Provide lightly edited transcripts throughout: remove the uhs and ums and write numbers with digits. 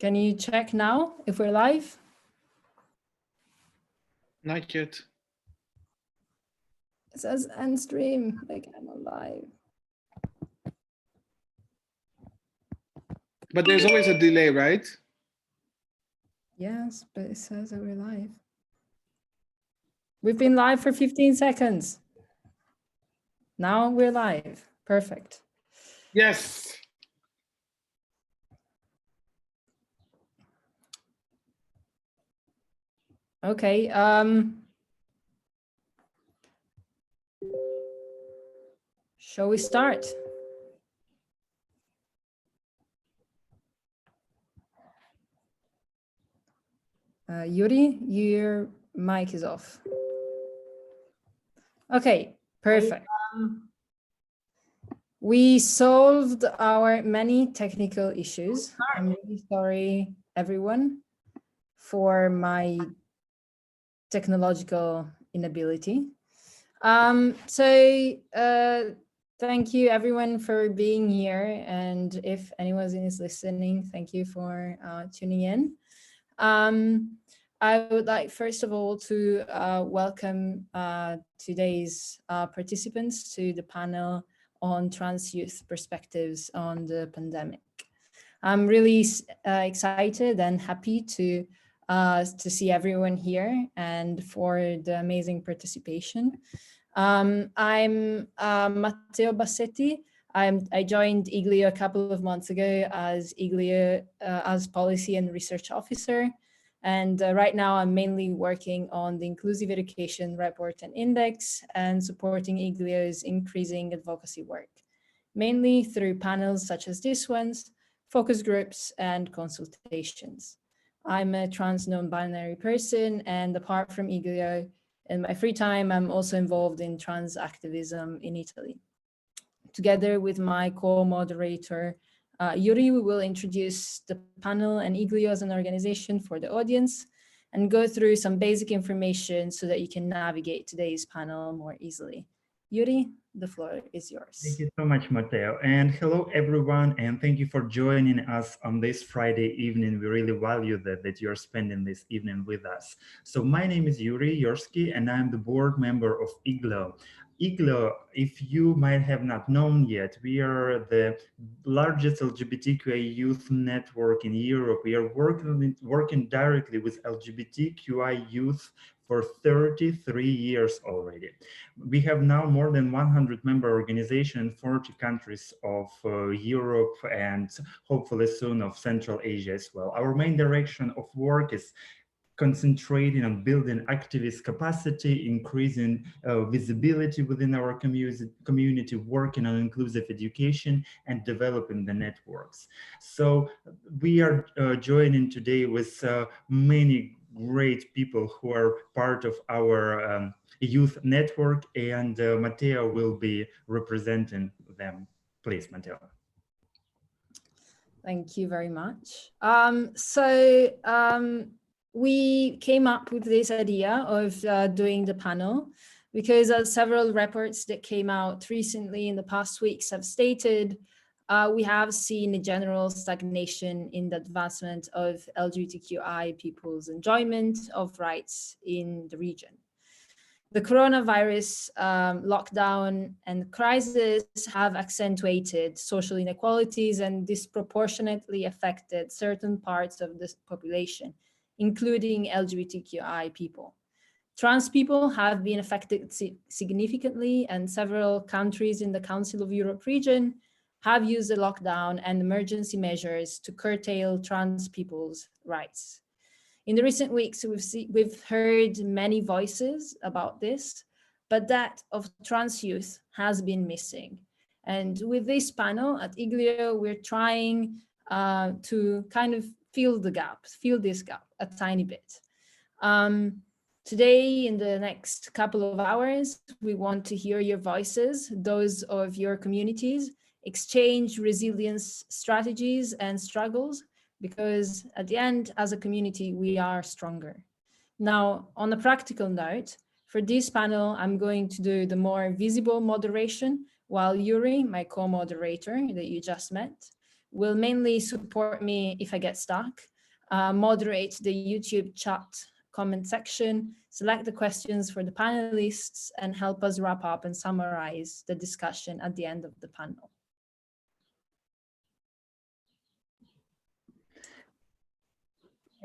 Can you check now if we're live? Not yet. It says end stream, like I'm alive. But there's always a delay, right? Yes, but it says that we're live. We've been live for 15 seconds. Now we're live. Perfect. Yes. Okay. Shall we start? Yuri, your mic is off. Okay, perfect. We solved our many technical issues. I'm really sorry, everyone, for my technological inability. Thank you everyone for being here. And if anyone is listening, thank you for tuning in. I would like, first of all, to welcome today's participants to the panel on trans youth perspectives on the pandemic. I'm really excited and happy to see everyone here and for the amazing participation. I'm Matteo Bassetti. I joined Iglio a couple of months ago as Iglio as policy and research officer. And right now I'm mainly working on the Inclusive Education Report and Index and supporting Iglio's increasing advocacy work, mainly through panels such as this one's, focus groups and consultations. I'm a trans non-binary person, and apart from Iglio, in my free time, I'm also involved in trans activism in Italy. Together with my co-moderator, Yuri, we will introduce the panel and Iglio as an organization for the audience and go through some basic information so that you can navigate today's panel more easily. Yuri, the floor is yours. Thank you so much, Matteo. And hello, everyone. And thank you for joining us on this Friday evening. We really value that you're spending this evening with us. So my name is Yuri Yorsky, and I'm the board member of Iglio. Iglio, if you might have not known yet, we are the largest LGBTQI youth network in Europe. We are working directly with LGBTQI youth for 33 years already. We have now more than 100 member organizations in 40 countries of Europe and hopefully soon of Central Asia as well. Our main direction of work is concentrating on building activist capacity, increasing visibility within our community, working on inclusive education and developing the networks. So we are joining today with many great people who are part of our youth network, and Matteo will be representing them. Please, Matteo. Thank you very much. We came up with this idea of doing the panel because several reports that came out recently in the past weeks have stated we have seen a general stagnation in the advancement of LGBTQI people's enjoyment of rights in the region. The coronavirus lockdown and crisis have accentuated social inequalities and disproportionately affected certain parts of the population, including LGBTQI people. Trans people have been affected significantly, and several countries in the Council of Europe region have used the lockdown and emergency measures to curtail trans people's rights. In the recent weeks, we've heard many voices about this, but that of trans youth has been missing. And with this panel at Iglio, we're trying to kind of fill this gap a tiny bit. Today, in the next couple of hours, we want to hear your voices, those of your communities, exchange resilience strategies and struggles, because at the end, as a community, we are stronger. Now, on a practical note, for this panel, I'm going to do the more visible moderation, while Yuri, my co-moderator that you just met, will mainly support me if I get stuck moderate the YouTube chat comment section, select the questions for the panelists, and help us wrap up and summarize the discussion at the end of the panel.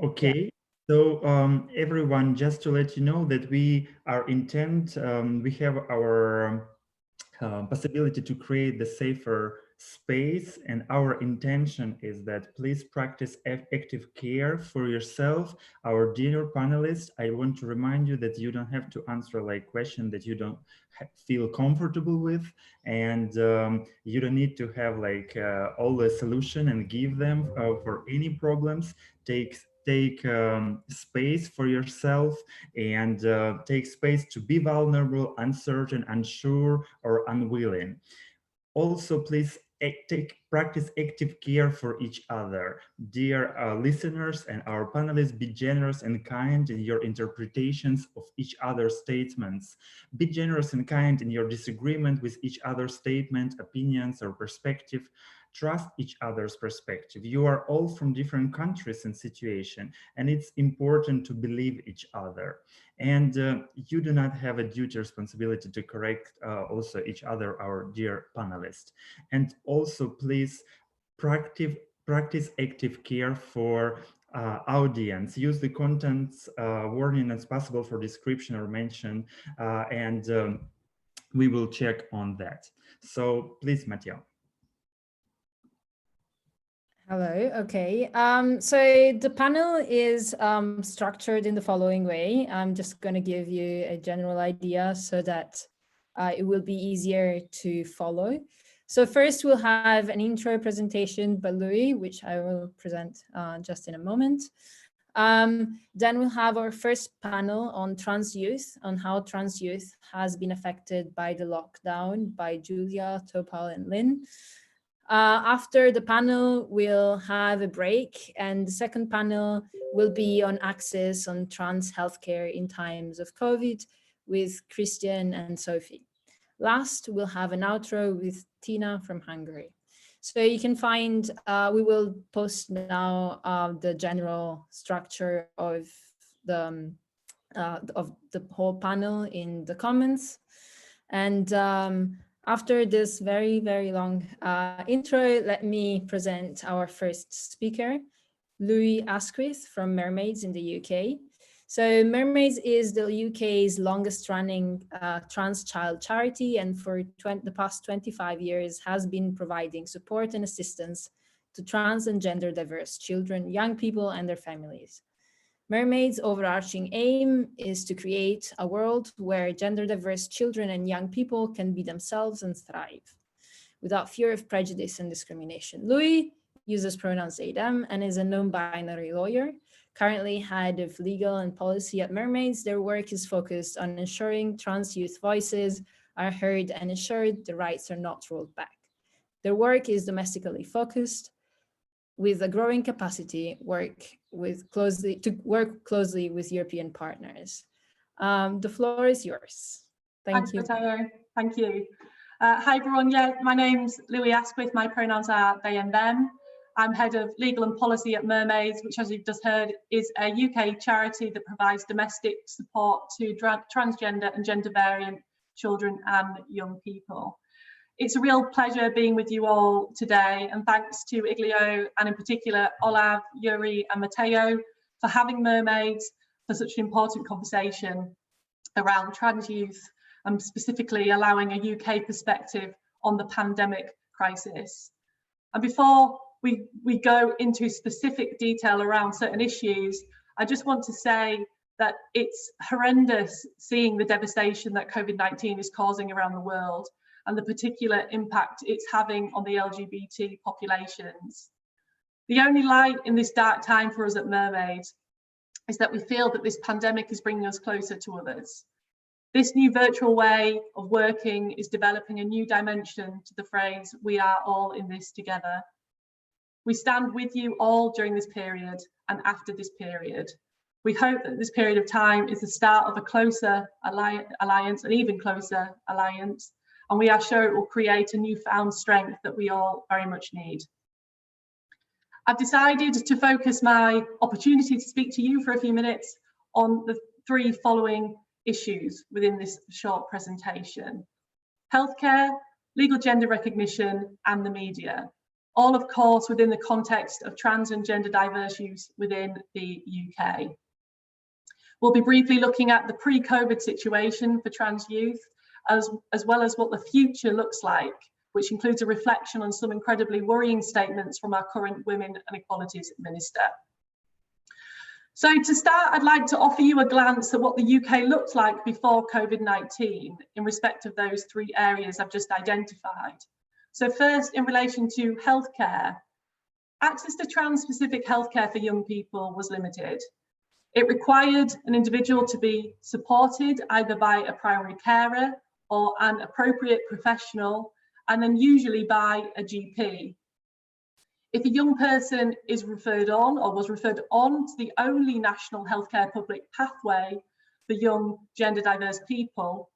Okay, so everyone, just to let you know that we have our possibility to create the safer space, and our intention is that please practice active care for yourself. Our dear panelists, I want to remind you that you don't have to answer like questions that you don't feel comfortable with, and you don't need to have like all the solution and give them for any problems. Take space for yourself, and take space to be vulnerable, uncertain, unsure, or unwilling. Also, please practice active care for each other. Dear listeners and our panelists, be generous and kind in your interpretations of each other's statements. Be generous and kind in your disagreement with each other's statement, opinions, or perspective. Trust each other's perspective. You are all from different countries and situations, and it's important to believe each other. And you do not have a duty or responsibility to correct also each other, our dear panelists. And also, please practice active care for audience. Use the contents warning as possible for description or mention, and we will check on that. So please, Mattia. Hello, okay. So the panel is structured in the following way. I'm just going to give you a general idea so that it will be easier to follow. So first we'll have an intro presentation by Louis, which I will present just in a moment. Then we'll have our first panel on trans youth, on how trans youth has been affected by the lockdown, by Julia, Topal, and Lynn. After the panel, we'll have a break, and the second panel will be on access on trans healthcare in times of COVID with Christian and Sophie. Last, we'll have an outro with Tina from Hungary. So you can find, we will post now the general structure of the whole panel in the comments. And after this very, very long intro, let me present our first speaker, Louis Asquith from Mermaids in the UK. So Mermaids is the UK's longest running trans child charity, and for the past 25 years has been providing support and assistance to trans and gender diverse children, young people and their families. Mermaids' overarching aim is to create a world where gender diverse children and young people can be themselves and thrive without fear of prejudice and discrimination. Louis uses pronouns they, them, and is a non-binary lawyer, currently head of legal and policy at Mermaids. Their work is focused on ensuring trans youth voices are heard and ensured the rights are not rolled back. Their work is domestically focused, with a growing capacity to work closely with European partners. The floor is yours. Thank you. Matteo. Thank you. Hi everyone. Yeah, my name's Louis Asquith. My pronouns are they and them. I'm head of legal and policy at Mermaids, which, as you've just heard, is a UK charity that provides domestic support to transgender and gender variant children and young people. It's a real pleasure being with you all today, and thanks to Iglio and in particular Olav, Yuri and Matteo for having Mermaids for such an important conversation around trans youth and specifically allowing a UK perspective on the pandemic crisis. And before we go into specific detail around certain issues, I just want to say that it's horrendous seeing the devastation that COVID-19 is causing around the world and the particular impact it's having on the LGBT populations. The only light in this dark time for us at Mermaids is that we feel that this pandemic is bringing us closer to others. This new virtual way of working is developing a new dimension to the phrase, we are all in this together. We stand with you all during this period and after this period. We hope that this period of time is the start of a closer alliance, an even closer alliance, and we are sure it will create a newfound strength that we all very much need. I've decided to focus my opportunity to speak to you for a few minutes on the three following issues within this short presentation: healthcare, legal gender recognition, and the media. All, of course, within the context of trans and gender diverse use within the UK. We'll be briefly looking at the pre-COVID situation for trans youth, as well as what the future looks like, which includes a reflection on some incredibly worrying statements from our current Women and Equalities Minister. So to start, I'd like to offer you a glance at what the UK looked like before COVID-19 in respect of those three areas I've just identified. So first, in relation to healthcare, access to trans-specific healthcare for young people was limited. It required an individual to be supported either by a primary carer or an appropriate professional, and then usually by a GP. If a young person is referred on or was referred on to the only national healthcare public pathway for young gender diverse people,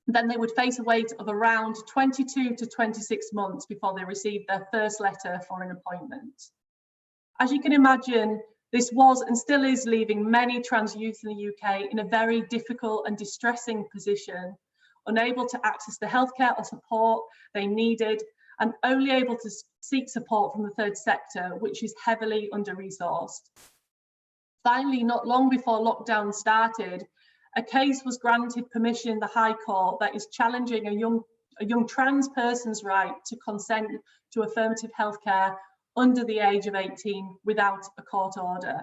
then they would face a wait of around 22 to 26 months before they received their first letter for an appointment. As you can imagine, this was and still is leaving many trans youth in the UK in a very difficult and distressing position, unable to access the healthcare or support they needed, and only able to seek support from the third sector, which is heavily under-resourced. Finally, not long before lockdown started, a case was granted permission in the High Court that is challenging a young trans person's right to consent to affirmative healthcare under the age of 18 without a court order.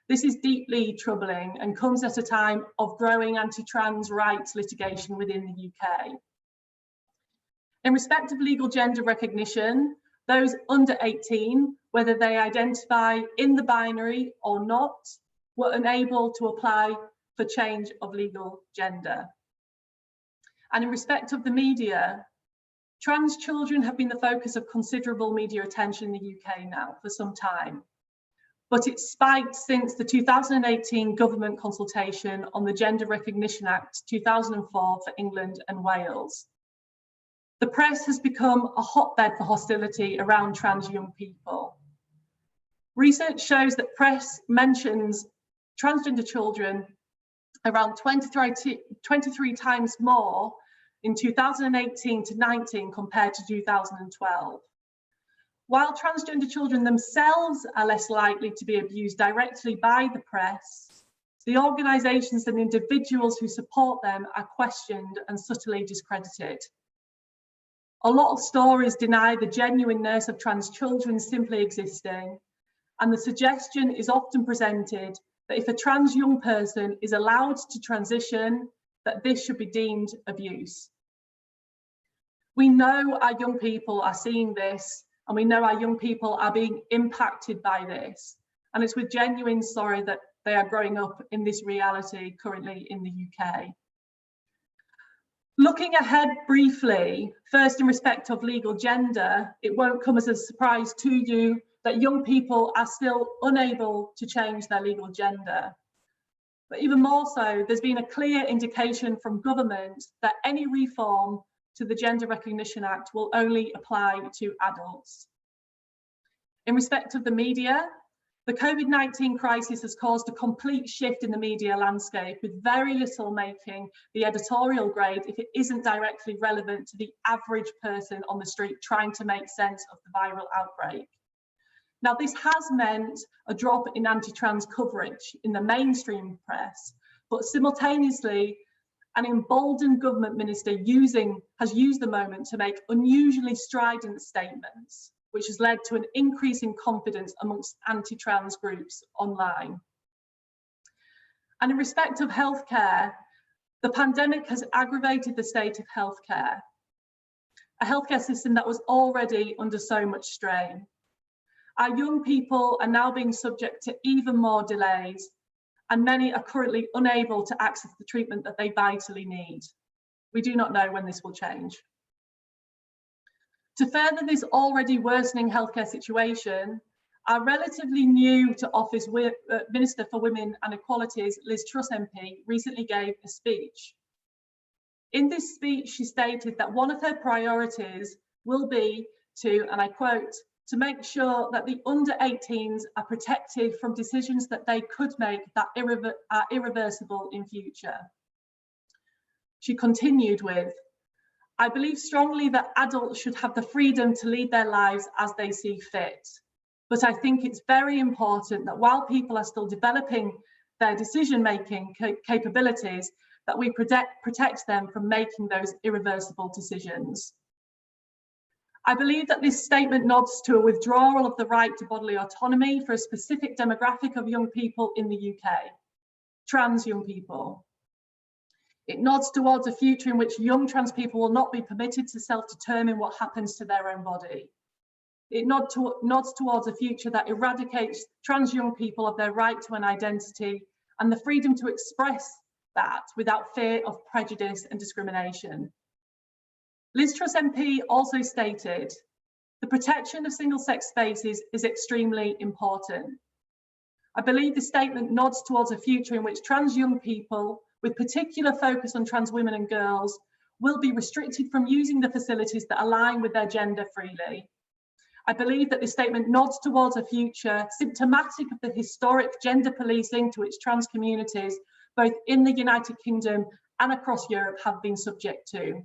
This is deeply troubling and comes at a time of growing anti-trans rights litigation within the UK. In respect of legal gender recognition, those under 18, whether they identify in the binary or not, were unable to apply for change of legal gender. And in respect of the media, trans children have been the focus of considerable media attention in the UK now for some time, but it's spiked since the 2018 government consultation on the Gender Recognition Act 2004 for England and Wales. The press has become a hotbed for hostility around trans young people. Research shows that press mentions transgender children around 23 times more in 2018 to 19 compared to 2012. While transgender children themselves are less likely to be abused directly by the press, the organisations and individuals who support them are questioned and subtly discredited. A lot of stories deny the genuineness of trans children simply existing, and the suggestion is often presented that if a trans young person is allowed to transition, that this should be deemed abuse. We know our young people are seeing this, and we know our young people are being impacted by this. And it's with genuine sorrow that they are growing up in this reality currently in the UK. Looking ahead briefly, first in respect of legal gender, it won't come as a surprise to you that young people are still unable to change their legal gender. But even more so, there's been a clear indication from government that any reform to the Gender Recognition Act will only apply to adults. In respect of the media, the COVID-19 crisis has caused a complete shift in the media landscape, with very little making the editorial grade if it isn't directly relevant to the average person on the street trying to make sense of the viral outbreak. Now, this has meant a drop in anti-trans coverage in the mainstream press, but simultaneously, an emboldened government minister has used the moment to make unusually strident statements, which has led to an increase in confidence amongst anti-trans groups online. And in respect of healthcare, the pandemic has aggravated the state of healthcare, a healthcare system that was already under so much strain. Our young people are now being subject to even more delays, and many are currently unable to access the treatment that they vitally need. We do not know when this will change. To further this already worsening healthcare situation, our relatively new to office Minister for Women and Equalities, Liz Truss MP, recently gave a speech. In this speech, she stated that one of her priorities will be to, and I quote, to make sure that the under 18s are protected from decisions that they could make that are irreversible in future. She continued with, I believe strongly that adults should have the freedom to lead their lives as they see fit. But I think it's very important that while people are still developing their decision-making capabilities, that we protect them from making those irreversible decisions. I believe that this statement nods to a withdrawal of the right to bodily autonomy for a specific demographic of young people in the UK, trans young people. It nods towards a future in which young trans people will not be permitted to self-determine what happens to their own body. It nods towards a future that eradicates trans young people of their right to an identity and the freedom to express that without fear of prejudice and discrimination. Liz Truss MP also stated, the protection of single-sex spaces is extremely important. I believe the statement nods towards a future in which trans young people, with particular focus on trans women and girls, will be restricted from using the facilities that align with their gender freely. I believe that this statement nods towards a future symptomatic of the historic gender policing to which trans communities, both in the United Kingdom and across Europe, have been subject to.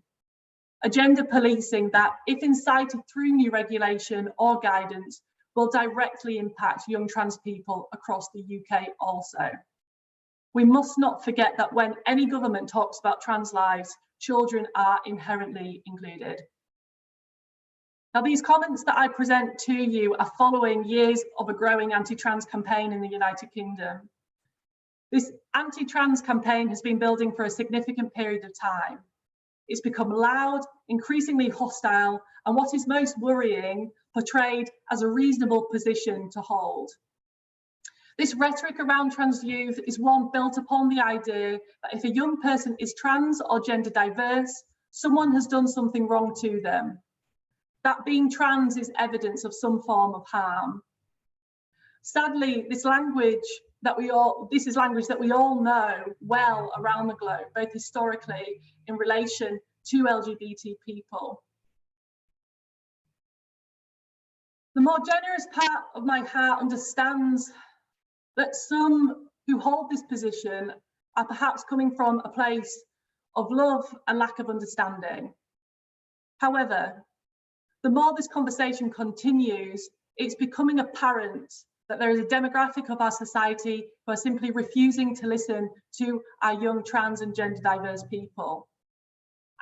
A gender policing that, if incited through new regulation or guidance, will directly impact young trans people across the UK also. We must not forget that when any government talks about trans lives, children are inherently included. Now, these comments that I present to you are following years of a growing anti-trans campaign in the United Kingdom. This anti-trans campaign has been building for a significant period of time. It's become loud, increasingly hostile, and what is most worrying, portrayed as a reasonable position to hold. This rhetoric around trans youth is one built upon the idea that if a young person is trans or gender diverse, someone has done something wrong to them. That being trans is evidence of some form of harm. Sadly, this is language that we all know well around the globe, both historically in relation to LGBT people. The more generous part of my heart understands that some who hold this position are perhaps coming from a place of love and lack of understanding. However, the more this conversation continues, it's becoming apparent that there is a demographic of our society who are simply refusing to listen to our young trans and gender diverse people.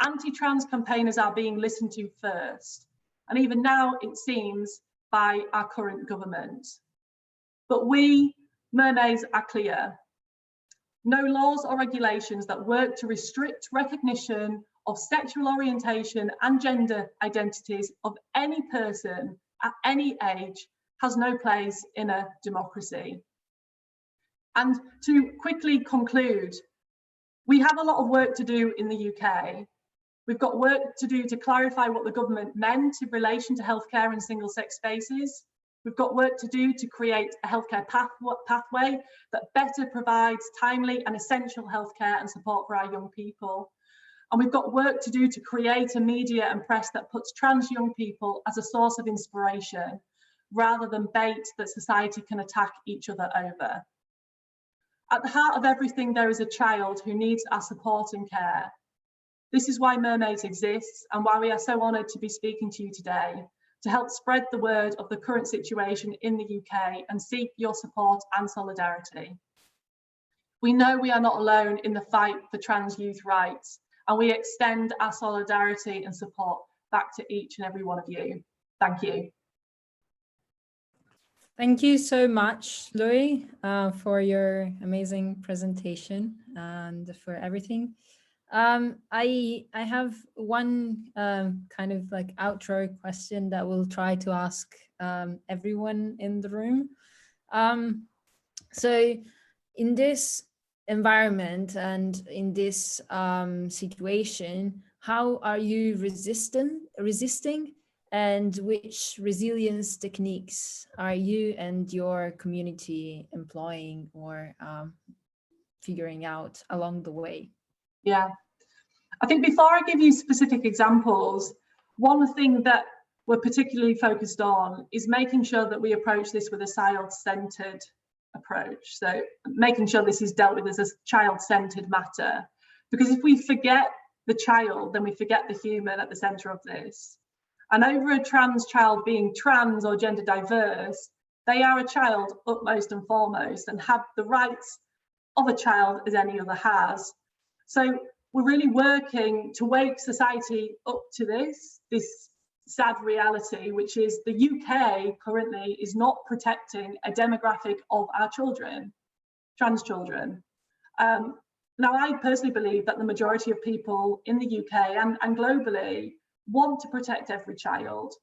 Anti-trans campaigners are being listened to first, and even now it seems by our current government. But we, Mermaids, are clear. No laws or regulations that work to restrict recognition of sexual orientation and gender identities of any person at any age has no place in a democracy. And to quickly conclude, we have a lot of work to do in the UK. We've got work to do to clarify what the government meant in relation to healthcare and single-sex spaces. We've got work to do to create a healthcare pathway that better provides timely and essential healthcare and support for our young people. And we've got work to do to create a media and press that puts trans young people as a source of inspiration, rather than bait that society can attack each other over. At the heart of everything, there is a child who needs our support and care. This is why Mermaids exists and why we are so honoured to be speaking to you today, to help spread the word of the current situation in the UK and seek your support and solidarity. We know we are not alone in the fight for trans youth rights, and we extend our solidarity and support back to each and every one of you. Thank you. Thank you so much, Louis, for your amazing presentation and for everything. I have one kind of like outro question that we'll try to ask everyone in the room. So in this environment and in this situation, how are you resisting? And which resilience techniques are you and your community employing or figuring out along the way? Yeah, I think before I give you specific examples, one thing that we're particularly focused on is making sure that we approach this with a child-centered approach. So making sure this is dealt with as a child-centered matter. Because if we forget the child, then we forget the human at the center of this. And over a trans child being trans or gender diverse, they are a child utmost and foremost and have the rights of a child as any other has. So we're really working to wake society up to this sad reality, which is the UK currently is not protecting a demographic of our children, trans children. Now, I personally believe that the majority of people in the UK and globally want to protect every child.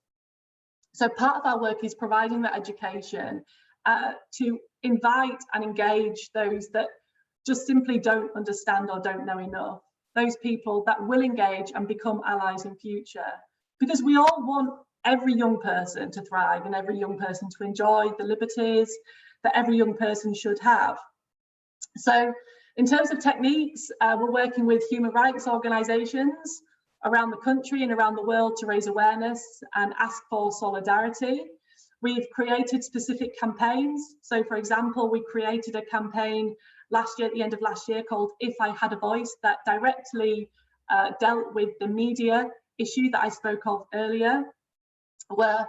So part of our work is providing that education to invite and engage those that just simply don't understand or don't know enough, those people that will engage and become allies in future. Because we all want every young person to thrive and every young person to enjoy the liberties that every young person should have. So in terms of techniques, we're working with human rights organisations around the country and around the world to raise awareness and ask for solidarity. We've created specific campaigns. So for example, we created a campaign last year, at the end of last year, called If I Had a Voice, that directly dealt with the media issue that I spoke of earlier. We're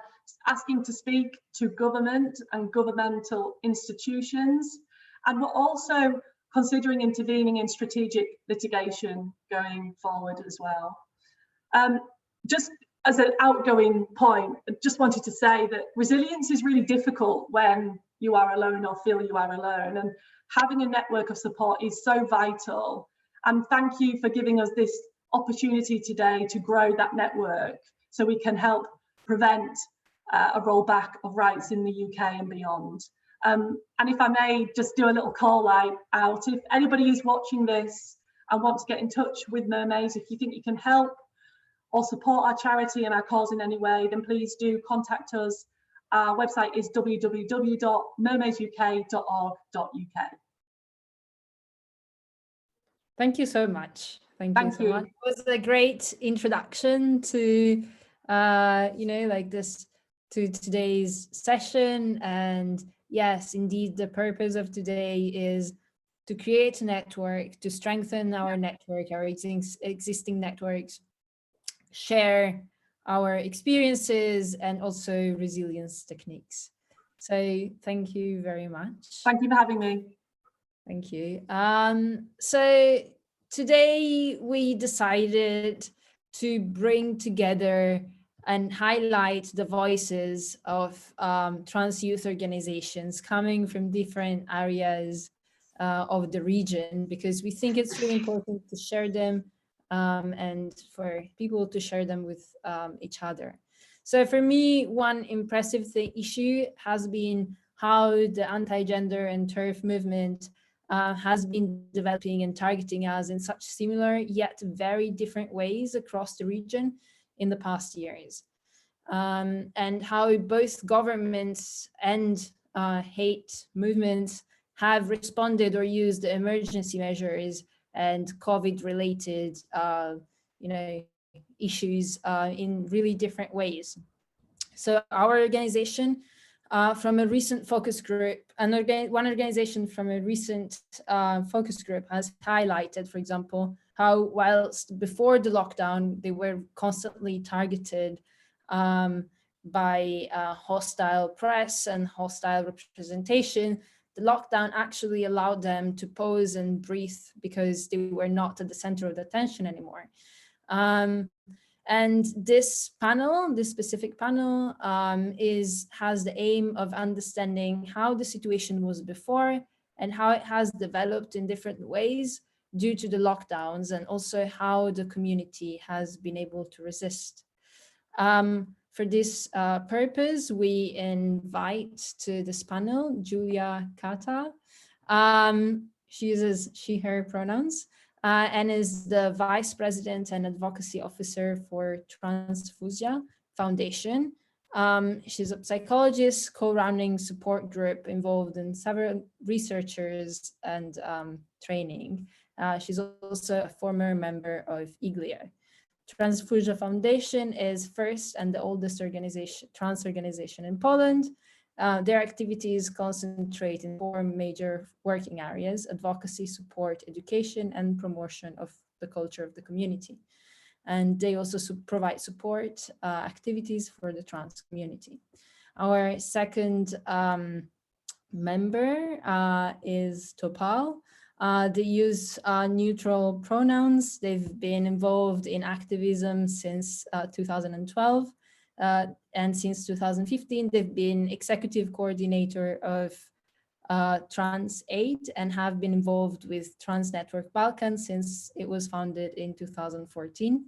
asking to speak to government and governmental institutions. And we're also considering intervening in strategic litigation going forward as well. Just as an outgoing point, I just wanted to say that resilience is really difficult when you are alone or feel you are alone, and having a network of support is so vital. And thank you for giving us this opportunity today to grow that network so we can help prevent a rollback of rights in the UK and beyond. And if I may just do a little call out, if anybody is watching this and wants to get in touch with Mermaids, if you think you can help or support our charity and our cause in any way, then please do contact us. Our website is www.mermaidsuk.org.uk. Thank you so much. Thank you so you. much. It was a great introduction to, like this, to today's session. And yes, indeed, the purpose of today is to create a network, to strengthen our network, our existing networks, share our experiences and also resilience techniques. So thank you very much. Thank you for having me. Thank you. So today we decided to bring together and highlight the voices of trans youth organizations coming from different areas of the region, because we think it's really important to share them and for people to share them with each other. So for me, one impressive issue has been how the anti-gender and TERF movement has been developing and targeting us in such similar yet very different ways across the region in the past years. And how both governments and hate movements have responded or used the emergency measures and COVID-related, issues in really different ways. So our organization, from a recent focus group, one organization from a recent focus group has highlighted, for example, how whilst before the lockdown, they were constantly targeted by hostile press and hostile representation, the lockdown actually allowed them to pause and breathe because they were not at the center of the attention anymore. And this panel, this specific panel, has the aim of understanding how the situation was before and how it has developed in different ways due to the lockdowns, and also how the community has been able to resist. For this purpose, we invite to this panel Julia Kata. She uses she, her pronouns. And is the Vice President and Advocacy Officer for Transfusia Foundation. She's a psychologist, co-running support group involved in several researchers and training. She's also a former member of IGLIA. Transfusia Foundation is first and the oldest organization, trans organization in Poland. Their activities concentrate in 4 major working areas: advocacy, support, education, and promotion of the culture of the community. And they also provide support activities for the trans community. Our second member is Topal. They use neutral pronouns. They've been involved in activism since 2012. And since 2015, they've been executive coordinator of Trans Aid and have been involved with Trans Network Balkan since it was founded in 2014,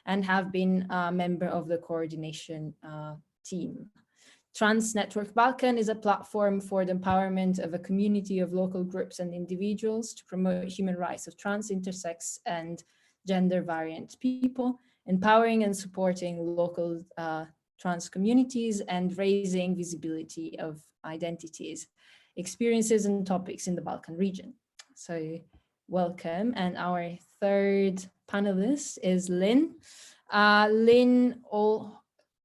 and have been a member of the coordination team. Trans Network Balkan is a platform for the empowerment of a community of local groups and individuals to promote human rights of trans, intersex, and gender variant people, empowering and supporting local trans communities and raising visibility of identities, experiences, and topics in the Balkan region. So welcome. And our third panelist is Lynn. Lynn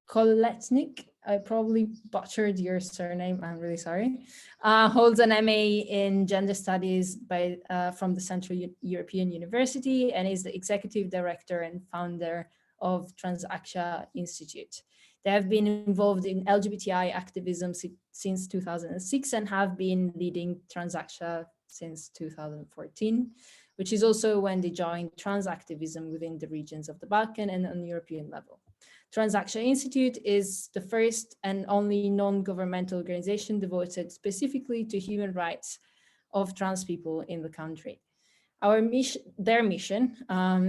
Koletnik, I probably butchered your surname, I'm really sorry, holds an MA in Gender Studies from the Central European University and is the Executive Director and founder of Transaction Institute. They have been involved in LGBTI activism since 2006 and have been leading Transaction since 2014, which is also when they joined trans activism within the regions of the Balkan and on the European level. Transaction Institute is the first and only non-governmental organization devoted specifically to human rights of trans people in the country. Their mission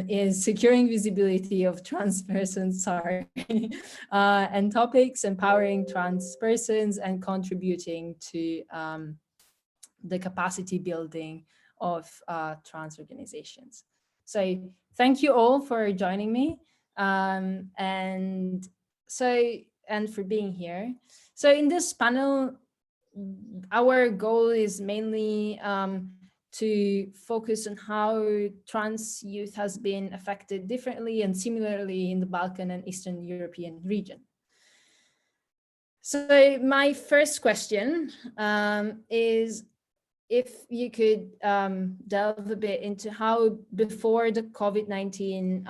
is securing visibility of trans persons, and topics, empowering trans persons, and contributing to the capacity building of trans organizations. So thank you all for joining me. And for being here. So in this panel, our goal is mainly to focus on how trans youth has been affected differently and similarly in the Balkan and Eastern European region. So my first question is if you could delve a bit into how before the COVID-19,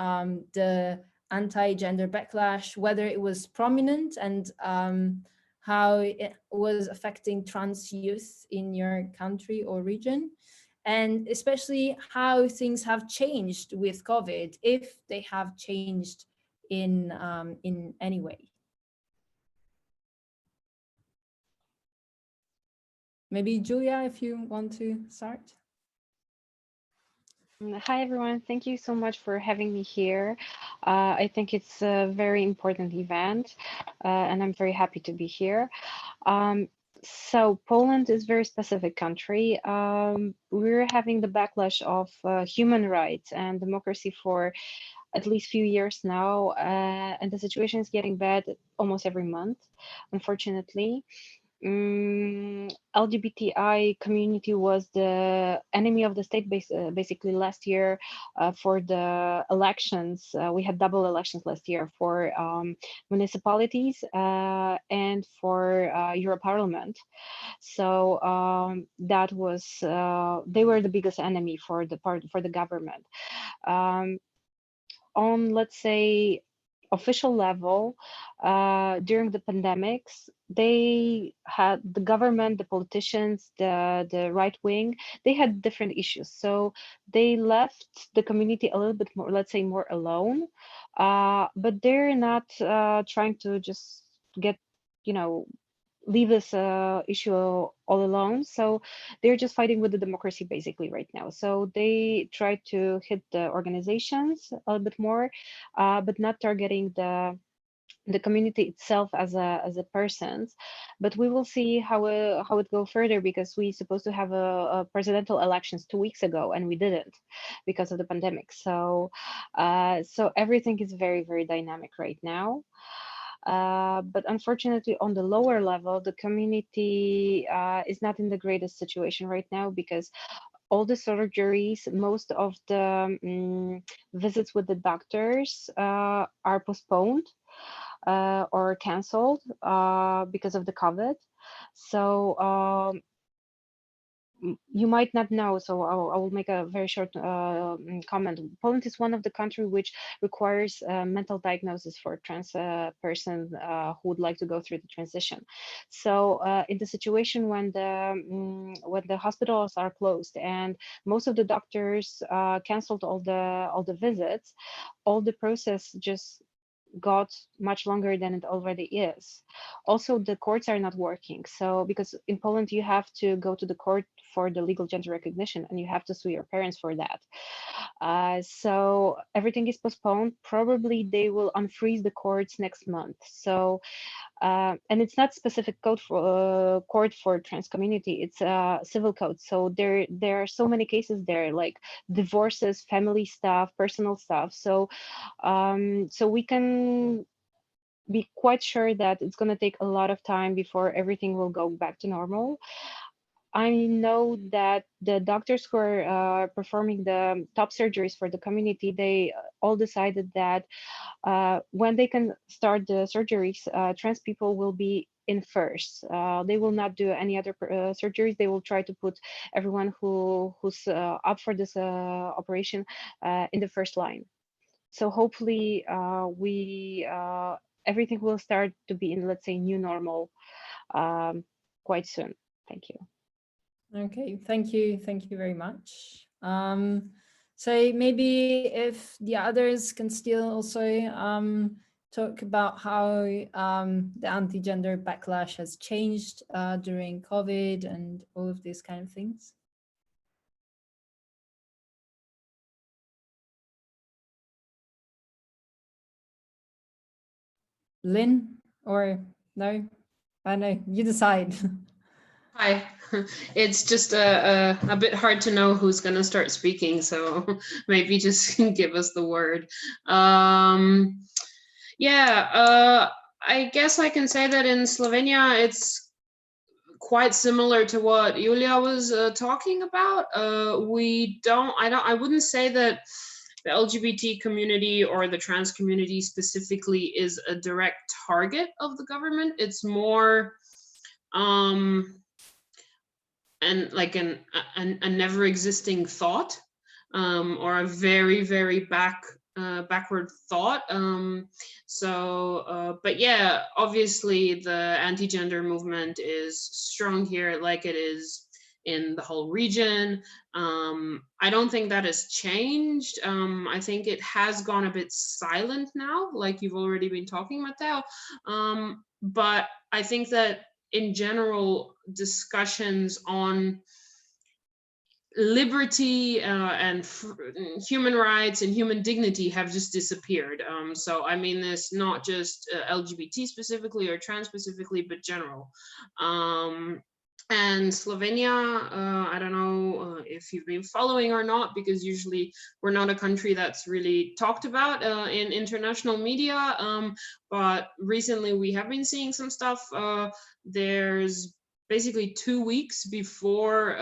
the anti-gender backlash, whether it was prominent and how it was affecting trans youth in your country or region, and especially how things have changed with COVID, if they have changed in any way. Maybe Julia, if you want to start. Hi, everyone. Thank you so much for having me here. I think it's a very important event, and I'm very happy to be here. So Poland is a very specific country. We're having the backlash of human rights and democracy for at least few years now, and the situation is getting bad almost every month, unfortunately. LGBTI community was the enemy of the state basically last year for the elections. We had double elections last year for municipalities and for Europarlament. So that was they were the biggest enemy for the government. On, let's say, official level, during the pandemics, they had the government, the politicians, the right wing, they had different issues. So they left the community a little bit more, let's say, more alone, but they're not trying to just get, leave this issue all alone. So they're just fighting with the democracy basically right now. So they try to hit the organizations a little bit more, but not targeting the community itself as a person. But we will see how it go further, because we supposed to have a presidential elections 2 weeks ago and we didn't because of the pandemic. So so everything is very, very dynamic right now. But unfortunately, on the lower level, the community is not in the greatest situation right now, because all the surgeries, most of the visits with the doctors are postponed or canceled because of the COVID. So you might not know, so I will make a very short comment. Poland is one of the countries which requires mental diagnosis for trans person who would like to go through the transition. So in the situation when the hospitals are closed and most of the doctors canceled all the visits, all the process just got much longer than it already is. Also, the courts are not working. So because in Poland, you have to go to the court for the legal gender recognition and you have to sue your parents for that. So everything is postponed. Probably they will unfreeze the courts next month. So and it's not specific code for court for trans community, it's civil code. So there are so many cases there, like divorces, family stuff, personal stuff. So so we can be quite sure that it's going to take a lot of time before everything will go back to normal. I know that the doctors who are performing the top surgeries for the community, they all decided that when they can start the surgeries, trans people will be in first. They will not do any other surgeries. They will try to put everyone who's up for this operation in the first line. So hopefully everything will start to be in, let's say, new normal quite soon. Thank you. Okay, thank you very much. So maybe if the others can still also talk about how the anti-gender backlash has changed during COVID and all of these kind of things. Lynn, or no? I know, you decide. Hi, it's just a bit hard to know who's going to start speaking, so maybe just give us the word. Yeah, I guess I can say that in Slovenia, it's quite similar to what Julia was talking about. I wouldn't say that the LGBT community or the trans community specifically is a direct target of the government. It's more and like a never existing thought, or a very, very backward thought. But yeah, obviously the anti-gender movement is strong here, like it is in the whole region. I don't think that has changed. I think it has gone a bit silent now, like you've already been talking, Matteo. But I think that in general, discussions on liberty and human rights and human dignity have just disappeared. So I mean, it's not just LGBT specifically or trans specifically, but general. And Slovenia, I don't know if you've been following or not, because usually we're not a country that's really talked about in international media. But recently we have been seeing some stuff. There's basically 2 weeks before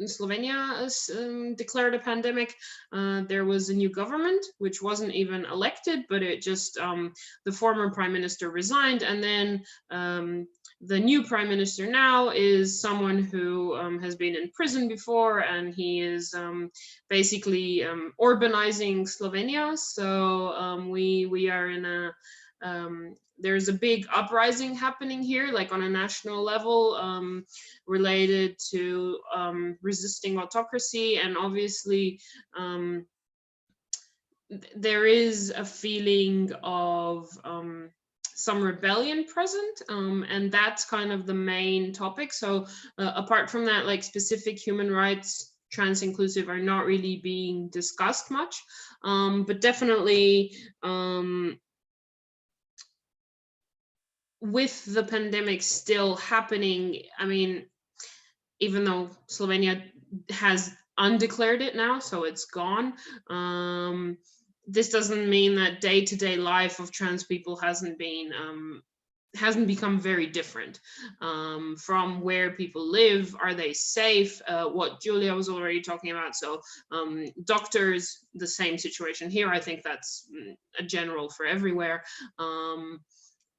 Slovenia declared a pandemic, there was a new government, which wasn't even elected, but it just, the former prime minister resigned, and then the new prime minister now is someone who has been in prison before, and he is basically urbanizing Slovenia. So we are in a there's a big uprising happening here, like on a national level, related to resisting autocracy. And obviously, there is a feeling of some rebellion present, and that's kind of the main topic. So apart from that, like specific human rights, trans inclusive, are not really being discussed much, but definitely with the pandemic still happening, I mean, even though Slovenia has undeclared it now, so it's gone, this doesn't mean that day-to-day life of trans people hasn't been hasn't become very different from where people live. Are they safe? What Julia was already talking about. So doctors, the same situation here. I think that's a general for everywhere.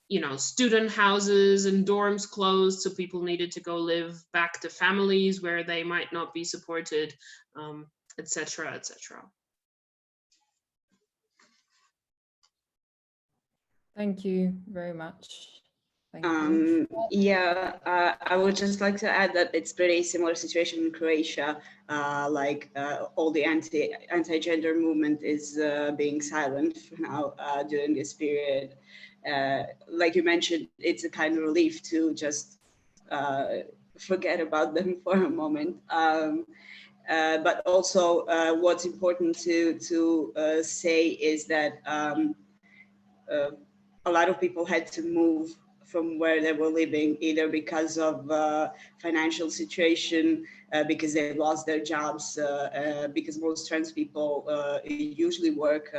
You know, student houses and dorms closed, so people needed to go live back to families where they might not be supported, etc., etc. Thank you very much. Thank you. Yeah, I would just like to add that it's pretty similar situation in Croatia. All the anti-gender movement is being silent for now during this period. Like you mentioned, it's a kind of relief to just forget about them for a moment. But also, what's important to say is that a lot of people had to move from where they were living, either because of financial situation, because they lost their jobs, because most trans people usually work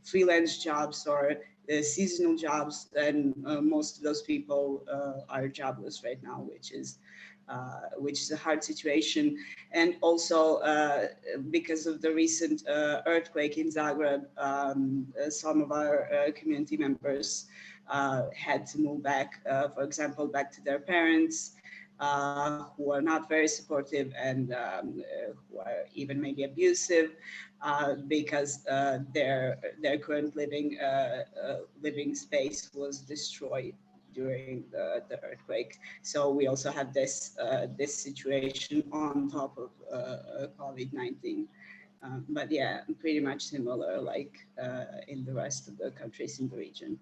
freelance jobs or seasonal jobs, and most of those people are jobless right now, which is a hard situation. And also because of the recent earthquake in Zagreb, some of our community members had to move back, for example, back to their parents, who are not very supportive and who are even maybe abusive, because their current living space was destroyed during the earthquake. So we also have this situation on top of COVID-19. But yeah, pretty much similar like in the rest of the countries in the region.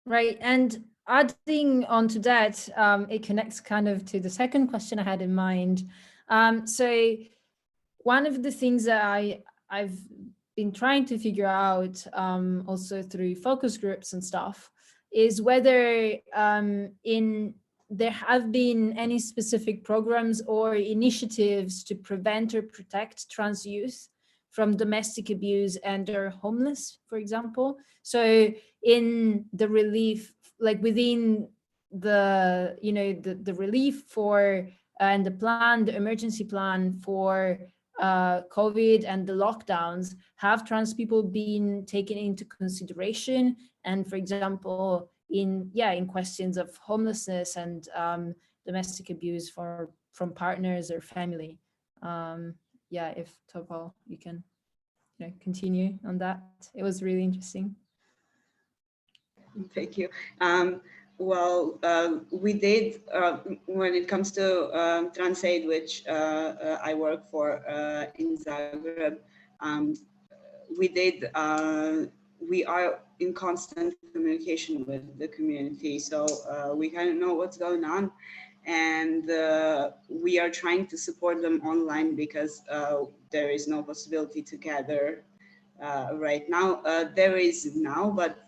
Right, and adding on to that, it connects kind of to the second question I had in mind. So one of the things that I've been trying to figure out also through focus groups and stuff is whether there have been any specific programs or initiatives to prevent or protect trans youth from domestic abuse and or homeless, for example. So in the relief, like within the, you know, the relief for and the emergency plan for COVID and the lockdowns, have trans people been taken into consideration? And for example, in questions of homelessness and domestic abuse from partners or family. If Topal, you can continue on that. It was really interesting. Thank you. We did, when it comes to TransAid, which I work for in Zagreb, we are in constant communication with the community. So we kind of know what's going on, and we are trying to support them online because there is no possibility to gather right now. There is now, but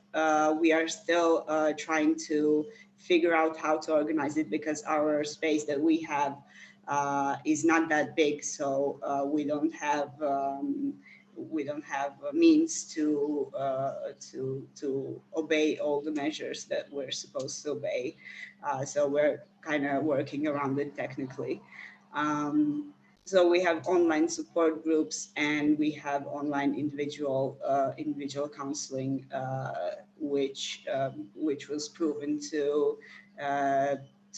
we are still trying to figure out how to organize it, because our space that we have is not that big, so we don't have means to obey all the measures that we're supposed to obey. So we're kind of working around it technically. So we have online support groups, and we have online individual counseling, which was proven to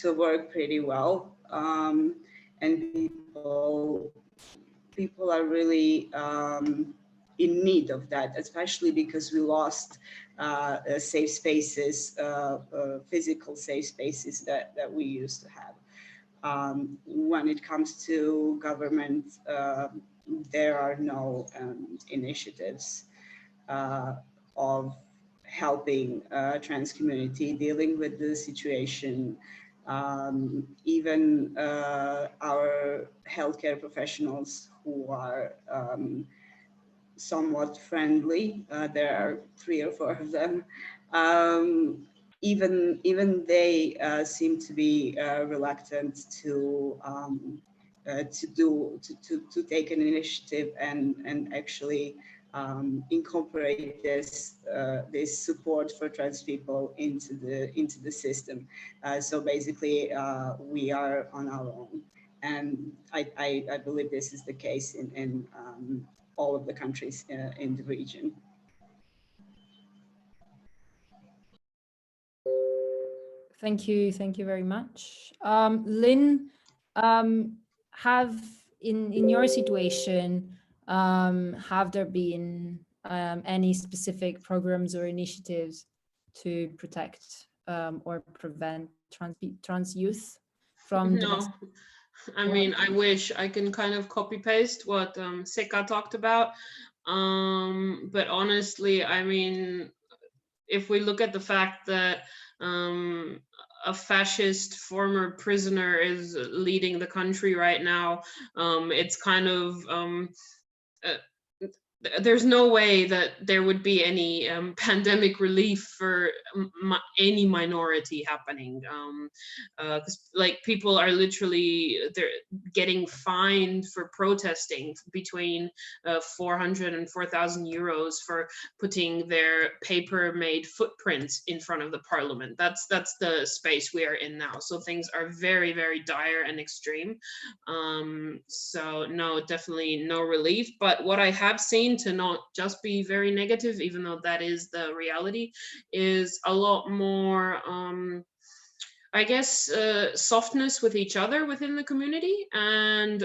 work pretty well. And people are really in need of that, especially because we lost safe spaces, physical safe spaces that we used to have. When it comes to government, there are no initiatives of helping trans community dealing with the situation. Even our healthcare professionals, who are somewhat friendly, there are 3 or 4 of them, even they seem to be reluctant to take an initiative and actually incorporate this support for trans people into the system. So basically, we are on our own, and I believe this is the case in all of the countries in the region. Thank you very much. Lynn, have in your situation, have there been any specific programs or initiatives to protect or prevent trans youth from No, domestic? I mean, I wish I can kind of copy paste what Seka talked about. But honestly, I mean, if we look at the fact that a fascist former prisoner is leading the country right now, it's kind of there's no way that there would be any pandemic relief for any minority happening, because like people are literally, they're getting fined for protesting between 400 and 4,000 euros for putting their paper-made footprints in front of the parliament. That's the space we are in now. So things are very, very dire and extreme. So no, definitely no relief. But what I have seen, to not just be very negative, even though that is the reality, is a lot more I guess softness with each other within the community, and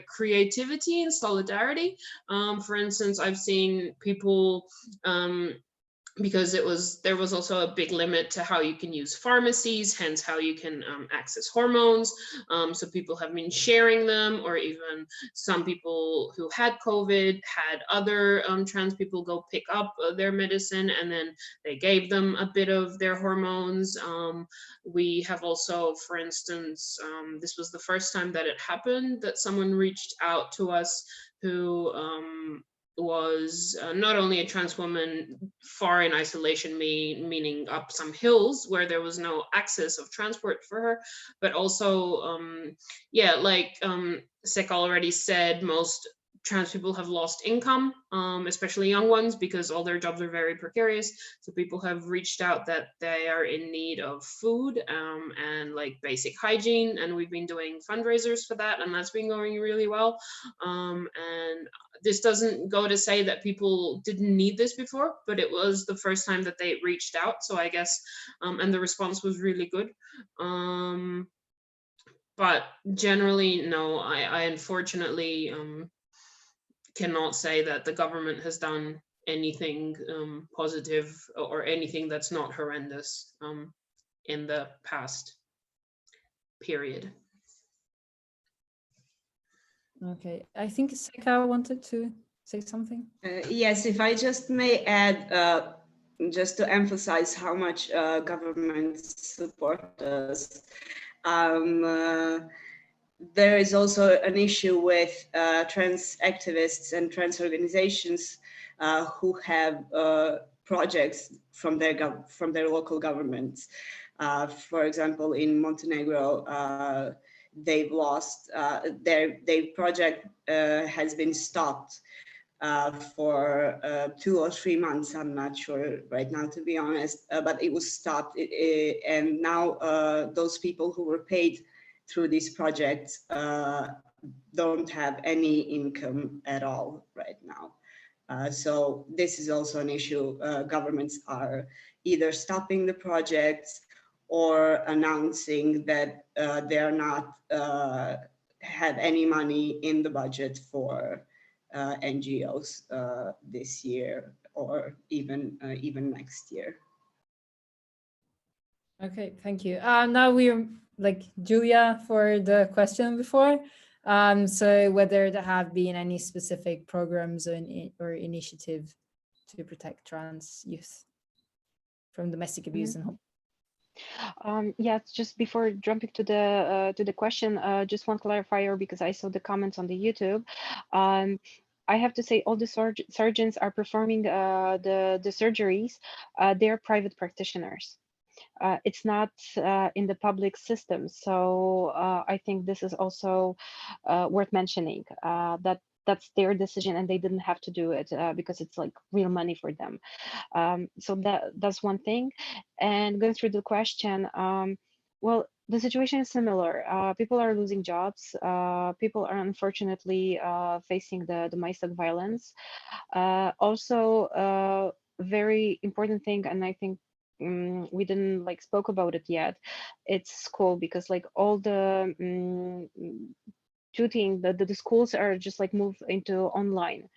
creativity and solidarity. For instance, I've seen people because there was also a big limit to how you can use pharmacies, hence how you can access hormones. So people have been sharing them, or even some people who had COVID had other trans people go pick up their medicine, and then they gave them a bit of their hormones. We have also, for instance, this was the first time that it happened, that someone reached out to us who was not only a trans woman far in isolation, meaning up some hills where there was no access of transport for her, but also, Sek already said, most trans people have lost income, especially young ones, because all their jobs are very precarious. So people have reached out that they are in need of food and like basic hygiene, and we've been doing fundraisers for that, and that's been going really well. And this doesn't go to say that people didn't need this before, but it was the first time that they reached out. So I guess, and the response was really good. But generally, no, I unfortunately cannot say that the government has done anything positive or anything that's not horrendous in the past period. Okay, I think Seka wanted to say something. Yes, if I just may add, just to emphasize how much governments support us. There is also an issue with trans activists and trans organizations who have projects from their local governments. For example, in Montenegro, they've lost their project has been stopped for 2 or 3 months. I'm not sure right now, to be honest, but it was stopped. And now those people who were paid through these projects don't have any income at all right now. So this is also an issue. Governments are either stopping the projects or announcing that they are not have any money in the budget for NGOs this year, or even next year. Okay, thank you. Now we're like Julia for the question before. So whether there have been any specific programs or initiative to protect trans youth from domestic abuse and home. Yeah, just before jumping to the question, just one clarifier, because I saw the comments on the YouTube. I have to say, all the surgeons are performing the surgeries. They're private practitioners. It's not in the public system. So I think this is also worth mentioning, that that's their decision and they didn't have to do it because it's like real money for them. So that's one thing. And going through the question, well, the situation is similar. People are losing jobs. People are unfortunately facing the domestic violence. Also, very important thing, and I think we didn't like spoke about it yet. It's school, because like all the tutoring, the schools are just like moved into online.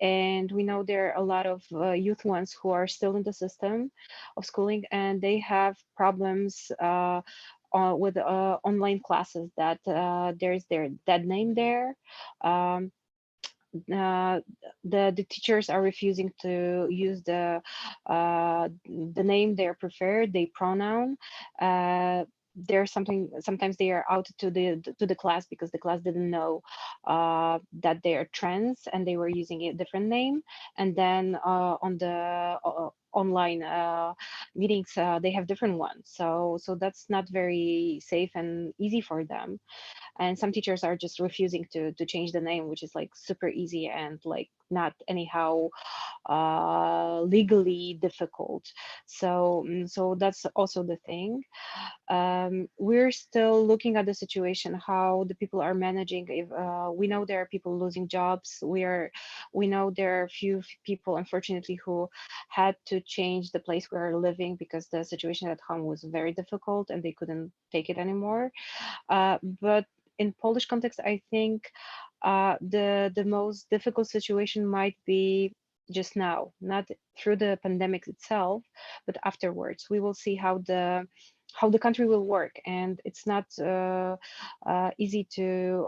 And we know there are a lot of youth ones who are still in the system of schooling, and they have problems with online classes, that there's their dead name there. The teachers are refusing to use the name they're preferred, they pronoun. There's sometimes they are out to the class because the class didn't know that they are trans and they were using a different name. And then on the online meetings, they have different ones. So that's not very safe and easy for them. And some teachers are just refusing to change the name, which is like super easy and like not anyhow legally difficult. So that's also the thing. We're still looking at the situation, how the people are managing. If we know there are people losing jobs, we know there are a few people, unfortunately, who had to change the place where they're living because the situation at home was very difficult and they couldn't take it anymore. But in Polish context, I think the most difficult situation might be just now, not through the pandemic itself, but afterwards. We will see how the country will work, and it's not easy to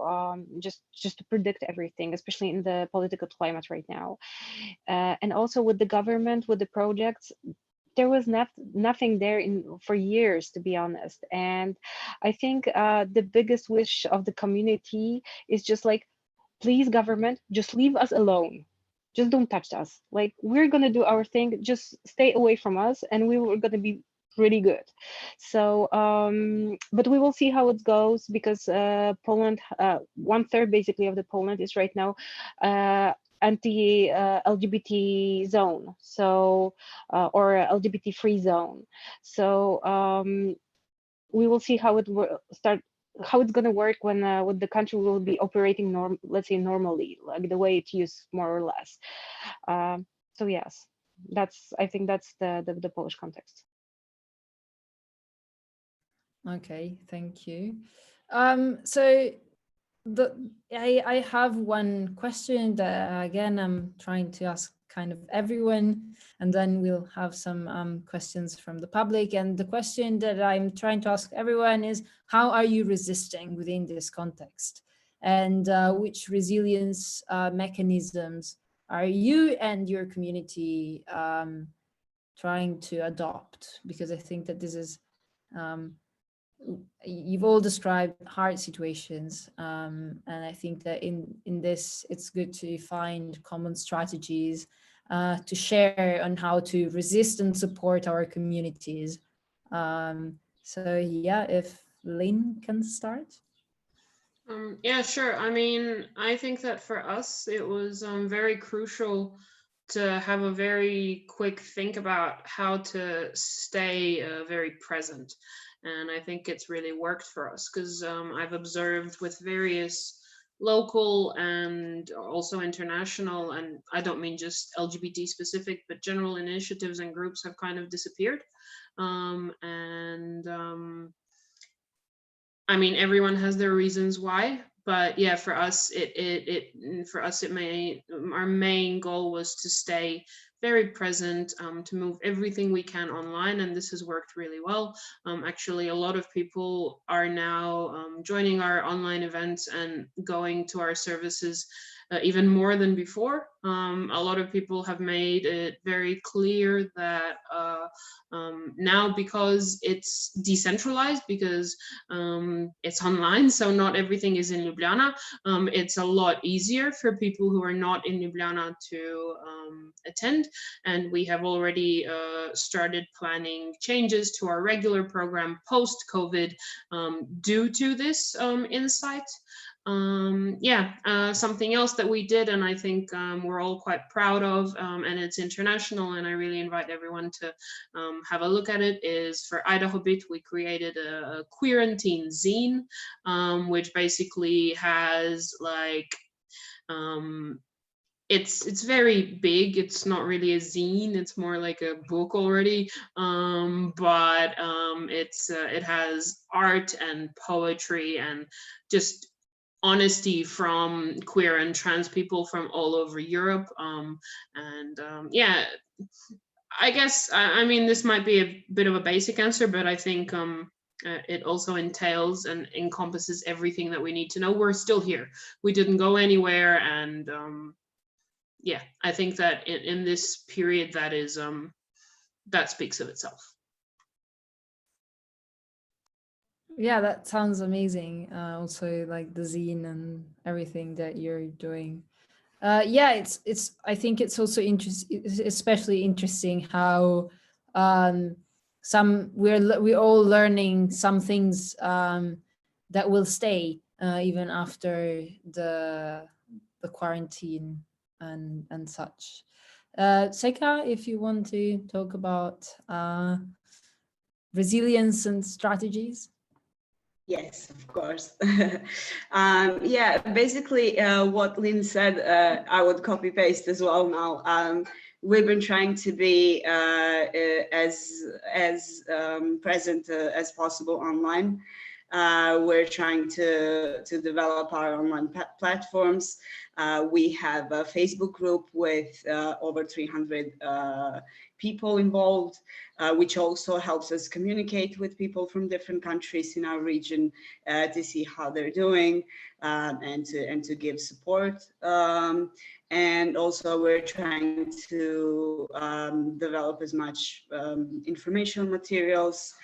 just to predict everything, especially in the political climate right now. And also with the government, with the projects, there was nothing there for years, to be honest. And I think the biggest wish of the community is just like, please, government, just leave us alone. Just don't touch us. Like, we're gonna do our thing. Just stay away from us, and we were gonna be really good. So, but we will see how it goes, because Poland, 1/3 basically of the Poland is right now anti-LGBT zone, so or LGBT free zone. So we will see how it how it's going to work when the country will be operating let's say normally, like the way it used, more or less. So yes, I think that's the Polish context. Okay, thank you. So I have one question that again I'm trying to ask kind of everyone, and then we'll have some questions from the public. And the question that I'm trying to ask everyone is, how are you resisting within this context? And which resilience mechanisms are you and your community trying to adopt? Because I think that this is you've all described hard situations, and I think that in this it's good to find common strategies to share on how to resist and support our communities. So yeah, if Lynn can start. Yeah, sure. I mean, I think that for us, it was very crucial to have a very quick think about how to stay very present. And I think it's really worked for us, because I've observed with various local and also international, and I don't mean just LGBT specific, but general initiatives and groups have kind of disappeared. I mean, everyone has their reasons why, but yeah, for us, our main goal was to stay very present, to move everything we can online, and this has worked really well. Actually, a lot of people are now joining our online events and going to our services even more than before. A lot of people have made it very clear that now, because it's decentralized, because it's online, so not everything is in Ljubljana, it's a lot easier for people who are not in Ljubljana to attend. And we have already started planning changes to our regular program post-COVID due to this insight. yeah, something else that we did, and I think we're all quite proud of, and it's international, and I really invite everyone to have a look at it, is for Idaho Bit, we created a quarantine zine, which basically has like, it's very big. It's not really a zine, it's more like a book already, but it has art and poetry and just honesty from queer and trans people from all over Europe, yeah, I guess I mean, this might be a bit of a basic answer, but I think it also entails and encompasses everything that we need to know. We're still here, we didn't go anywhere, and yeah, I think that in this period, that is that speaks of itself. Yeah, that sounds amazing. Also, like the zine and everything that you're doing. Yeah, it's. I think it's also especially interesting how we're all learning some things that will stay even after the quarantine and such. Seka, if you want to talk about resilience and strategies. Yes, of course. Yeah, basically what Lynn said, I would copy paste as well now. We've been trying to be as present as possible online. We're trying to develop our online platforms. We have a Facebook group with over 300 people involved, which also helps us communicate with people from different countries in our region to see how they're doing, and to give support. And also we're trying to develop as much informational materials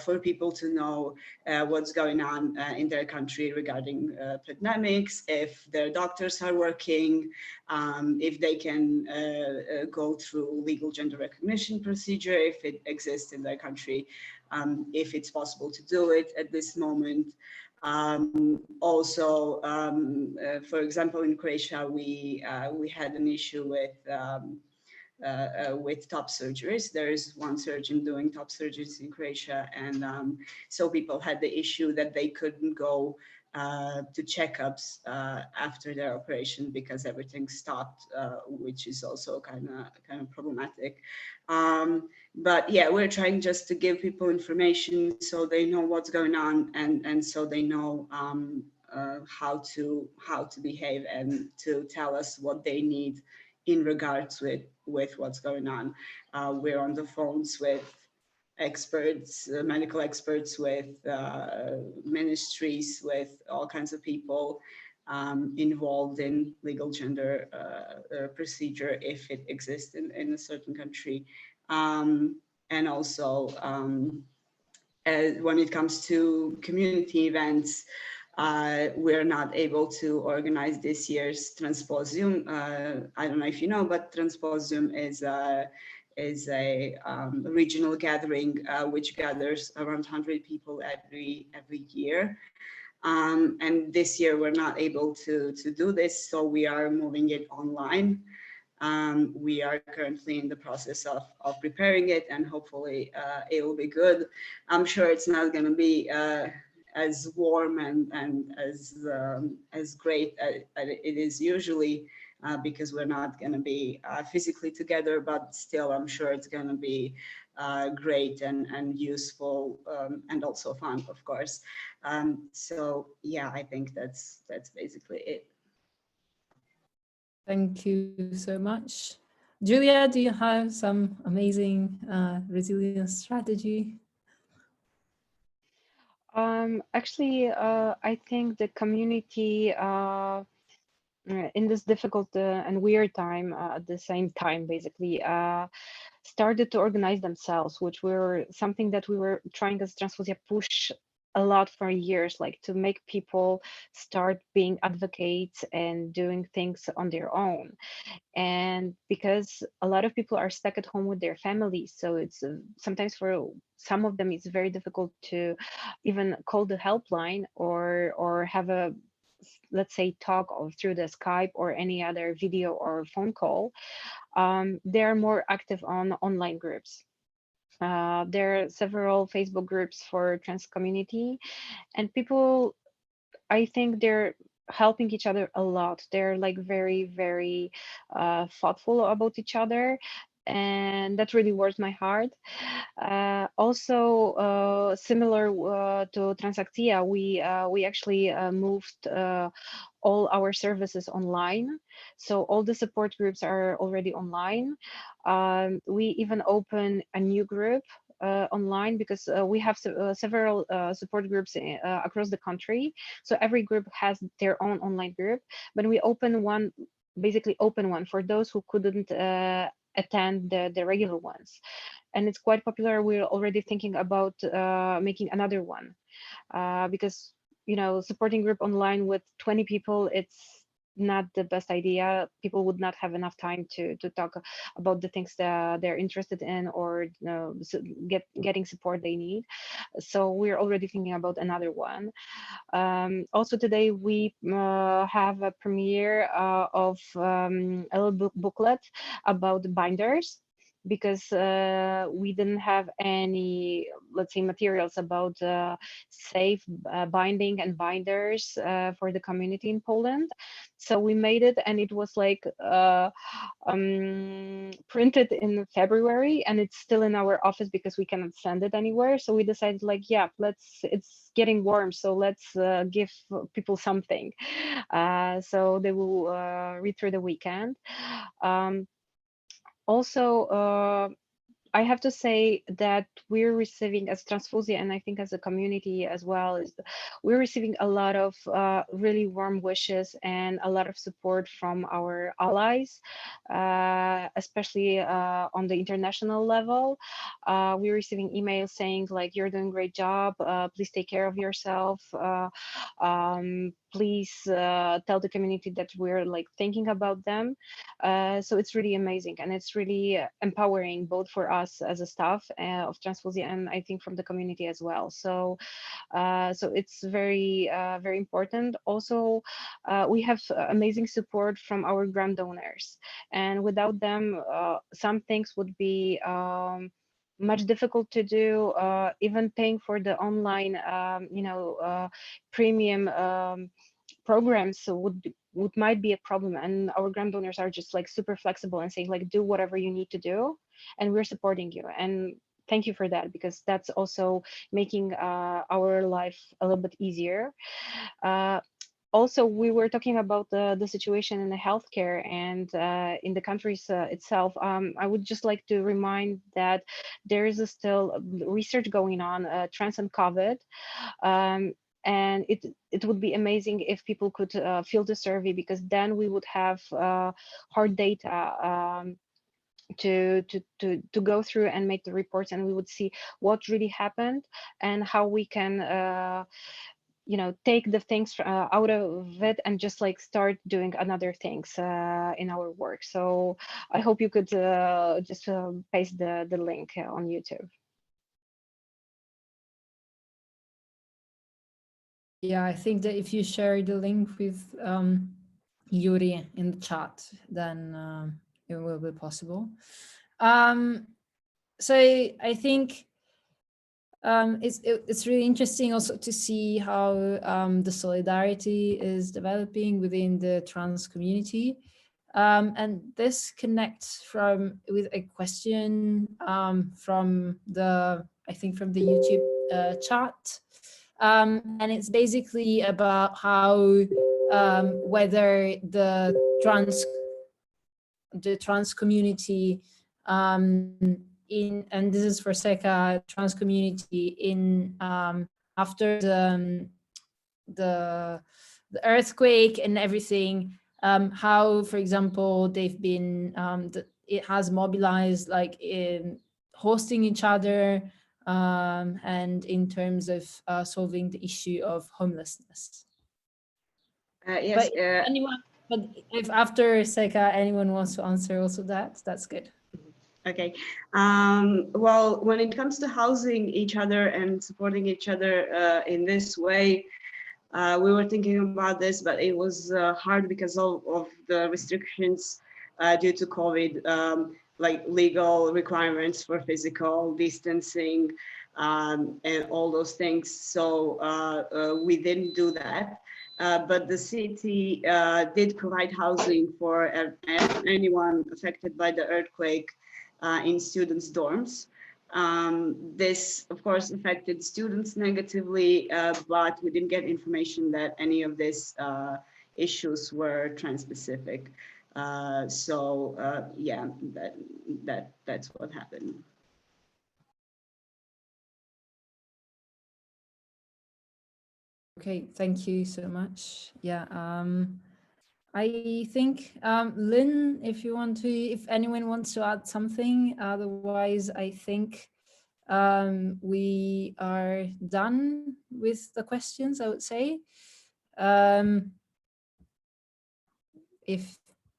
for people to know what's going on in their country regarding pandemics, if their doctors are working, if they can go through legal gender recognition procedure, if it exists in their country, if it's possible to do it at this moment. Also, for example, in Croatia, we had an issue with top surgeries. There is one surgeon doing top surgeries in Croatia, and so people had the issue that they couldn't go to checkups after their operation because everything stopped, which is also kind of problematic. But yeah, we're trying just to give people information so they know what's going on, and so they know how to behave and to tell us what they need in regards with what's going on. We're on the phones with experts, medical experts, with ministries, with all kinds of people involved in legal gender procedure if it exists in a certain country. And also when it comes to community events, we're not able to organize this year's Transposium. I don't know if you know, but Transposium is a regional gathering which gathers around 100 people every year. And this year we're not able to do this, so we are moving it online. We are currently in the process of preparing it, and hopefully it will be good. I'm sure it's not going to be as warm and as great as it is usually, because we're not going to be physically together, but still I'm sure it's going to be great and useful, and also fun, of course. So yeah, I think that's basically it. Thank you so much. Julia, do you have some amazing resilience strategy? Actually, I think the community in this difficult and weird time at the same time, basically, started to organize themselves, which were something that we were trying as Transfusia push a lot for years, like to make people start being advocates and doing things on their own. And because a lot of people are stuck at home with their families, so it's sometimes for some of them it's very difficult to even call the helpline or have a let's say, talk or through the Skype or any other video or phone call, they're more active on online groups. There are several Facebook groups for trans community, and people, I think they're helping each other a lot. They're like very, very thoughtful about each other, and that really warms my heart. Also, similar to Transakcja, we actually moved all our services online. So all the support groups are already online. We even open a new group online because we have several support groups across the country. So every group has their own online group, but we open one, basically open one for those who couldn't attend the regular ones. And it's quite popular. We're already thinking about making another one because, you know, supporting group online with 20 people, it's not the best idea. People would not have enough time to talk about the things that they're interested in, or you know, getting support they need. So we're already thinking about another one. Also today we have a premiere of a little booklet about binders, because we didn't have any, let's say, materials about safe binding and binders for the community in Poland. So we made it, and it was like printed in February, and it's still in our office because we cannot send it anywhere. So we decided, like, yeah, it's getting warm, so let's give people something. So they will read through the weekend. Also, I have to say that we're receiving, as Transfuzja, and I think as a community as well, we're receiving a lot of really warm wishes and a lot of support from our allies, especially on the international level. We're receiving emails saying, like, you're doing a great job, please take care of yourself, please tell the community that we're like thinking about them. So it's really amazing, and it's really empowering both for us as a staff of Transfuzja, and I think from the community as well. So so it's very very important. Also, we have amazing support from our grant donors, and without them some things would be much difficult to do. Even paying for the online you know, premium programs might be a problem, and our grant donors are just like super flexible and saying, like, do whatever you need to do, and we're supporting you. And thank you for that, because that's also making our life a little bit easier. Also, we were talking about the situation in the healthcare and in the countries itself. I would just like to remind that there is still research going on, trans and COVID. And it would be amazing if people could fill the survey, because then we would have hard data to go through and make the reports, and we would see what really happened and how we can you know, take the things out of it and just like start doing another things in our work. So I hope you could just paste the link on YouTube. Yeah, I think that if you share the link with Yuri in the chat, then it will be possible. So I think it's really interesting also to see how the solidarity is developing within the trans community. And this connects with a question from the YouTube chat. And it's basically about how whether the trans community and this is for SECA, trans community in after the earthquake and everything, how, for example, they've been it has mobilized, like, in hosting each other, and in terms of solving the issue of homelessness. Yes. But if after SECA anyone wants to answer also that's good. Okay. Well, when it comes to housing each other and supporting each other in this way, We were thinking about this, but it was hard because of the restrictions due to COVID, like legal requirements for physical distancing and all those things. So we didn't do that. But the city did provide housing for anyone affected by the earthquake in students' dorms. This, of course, affected students negatively, but we didn't get information that any of these issues were trans-specific. Yeah, that's what happened. Okay, thank you so much. Yeah, I think Lynn, if you want to, if anyone wants to add something, otherwise I think we are done with the questions, I would say. If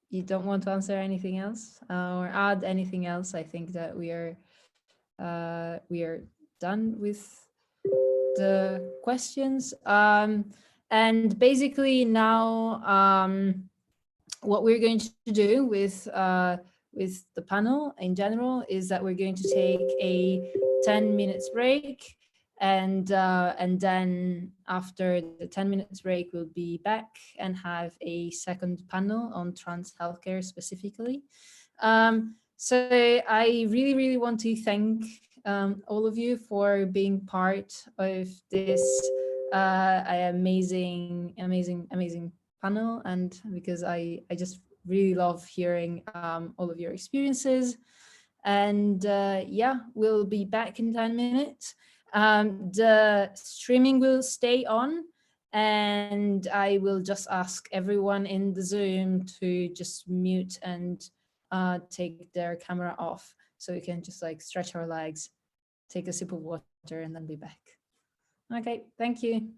you don't want to answer anything else or add anything else, I think that we are done with the questions. And basically now, what we're going to do with the panel in general is that we're going to take a 10 minutes break, and then after the 10 minutes break, we'll be back and have a second panel on trans healthcare specifically. So I really, really want to thank all of you for being part of this amazing panel, and because I just really love hearing all of your experiences. And yeah, we'll be back in 10 minutes. The streaming will stay on, and I will just ask everyone in the Zoom to just mute and take their camera off, so we can just like stretch our legs, take a sip of water, and then be back. Okay, thank you.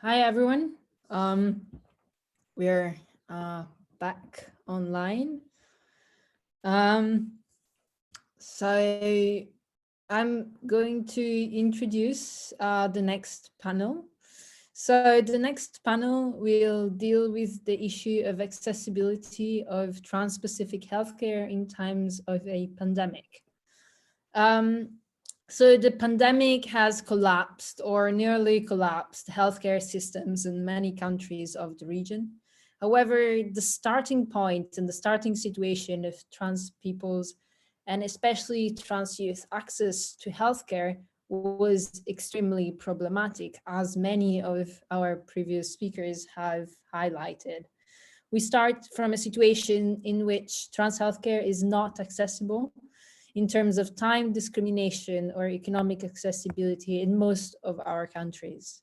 Hi, everyone. We're back online. So I'm going to introduce the next panel. So the next panel will deal with the issue of accessibility of trans-Pacific healthcare in times of a pandemic. So the pandemic has collapsed or nearly collapsed healthcare systems in many countries of the region. However, the starting point and the starting situation of trans people's and especially trans youth access to healthcare was extremely problematic, as many of our previous speakers have highlighted. We start from a situation in which trans healthcare is not accessible in terms of time, discrimination, or economic accessibility in most of our countries.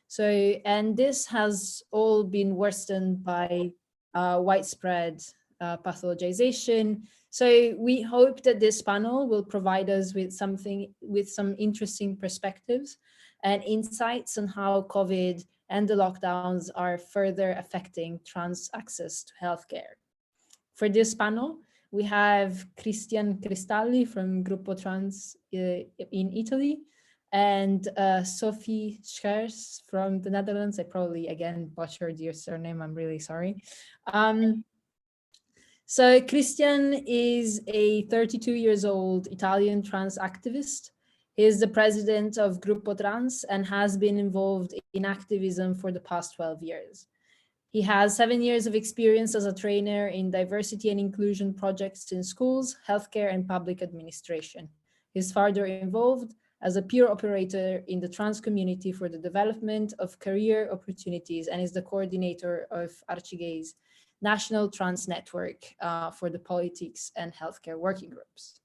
So, and this has all been worsened by widespread pathologization. So we hope that this panel will provide us with some interesting perspectives and insights on how COVID and the lockdowns are further affecting trans access to healthcare. For this panel, we have Christian Cristalli from Gruppo Trans in Italy, and Sophie Schers from the Netherlands. I probably, again, butchered your surname. I'm really sorry. So Christian is a 32 years old Italian trans activist. He is the president of Gruppo Trans and has been involved in activism for the past 12 years. He has 7 years of experience as a trainer in diversity and inclusion projects in schools, healthcare, and public administration. He's further involved as a peer operator in the trans community for the development of career opportunities and is the coordinator of Archigay's National Trans Network for the politics and healthcare working groups.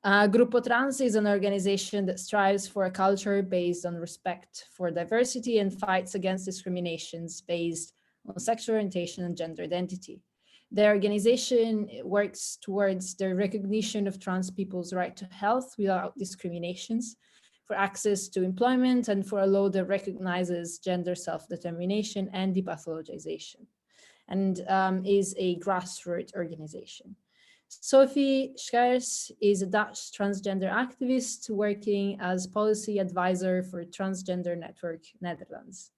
Gruppo Trans is an organization that strives for a culture based on respect for diversity and fights against discriminations based on sexual orientation and gender identity. The organization works towards the recognition of trans people's right to health without discriminations, for access to employment, and for a law that recognizes gender self-determination and depathologization, and is a grassroots organization. Sophie Schers is a Dutch transgender activist working as policy advisor for Transgender Network Netherlands.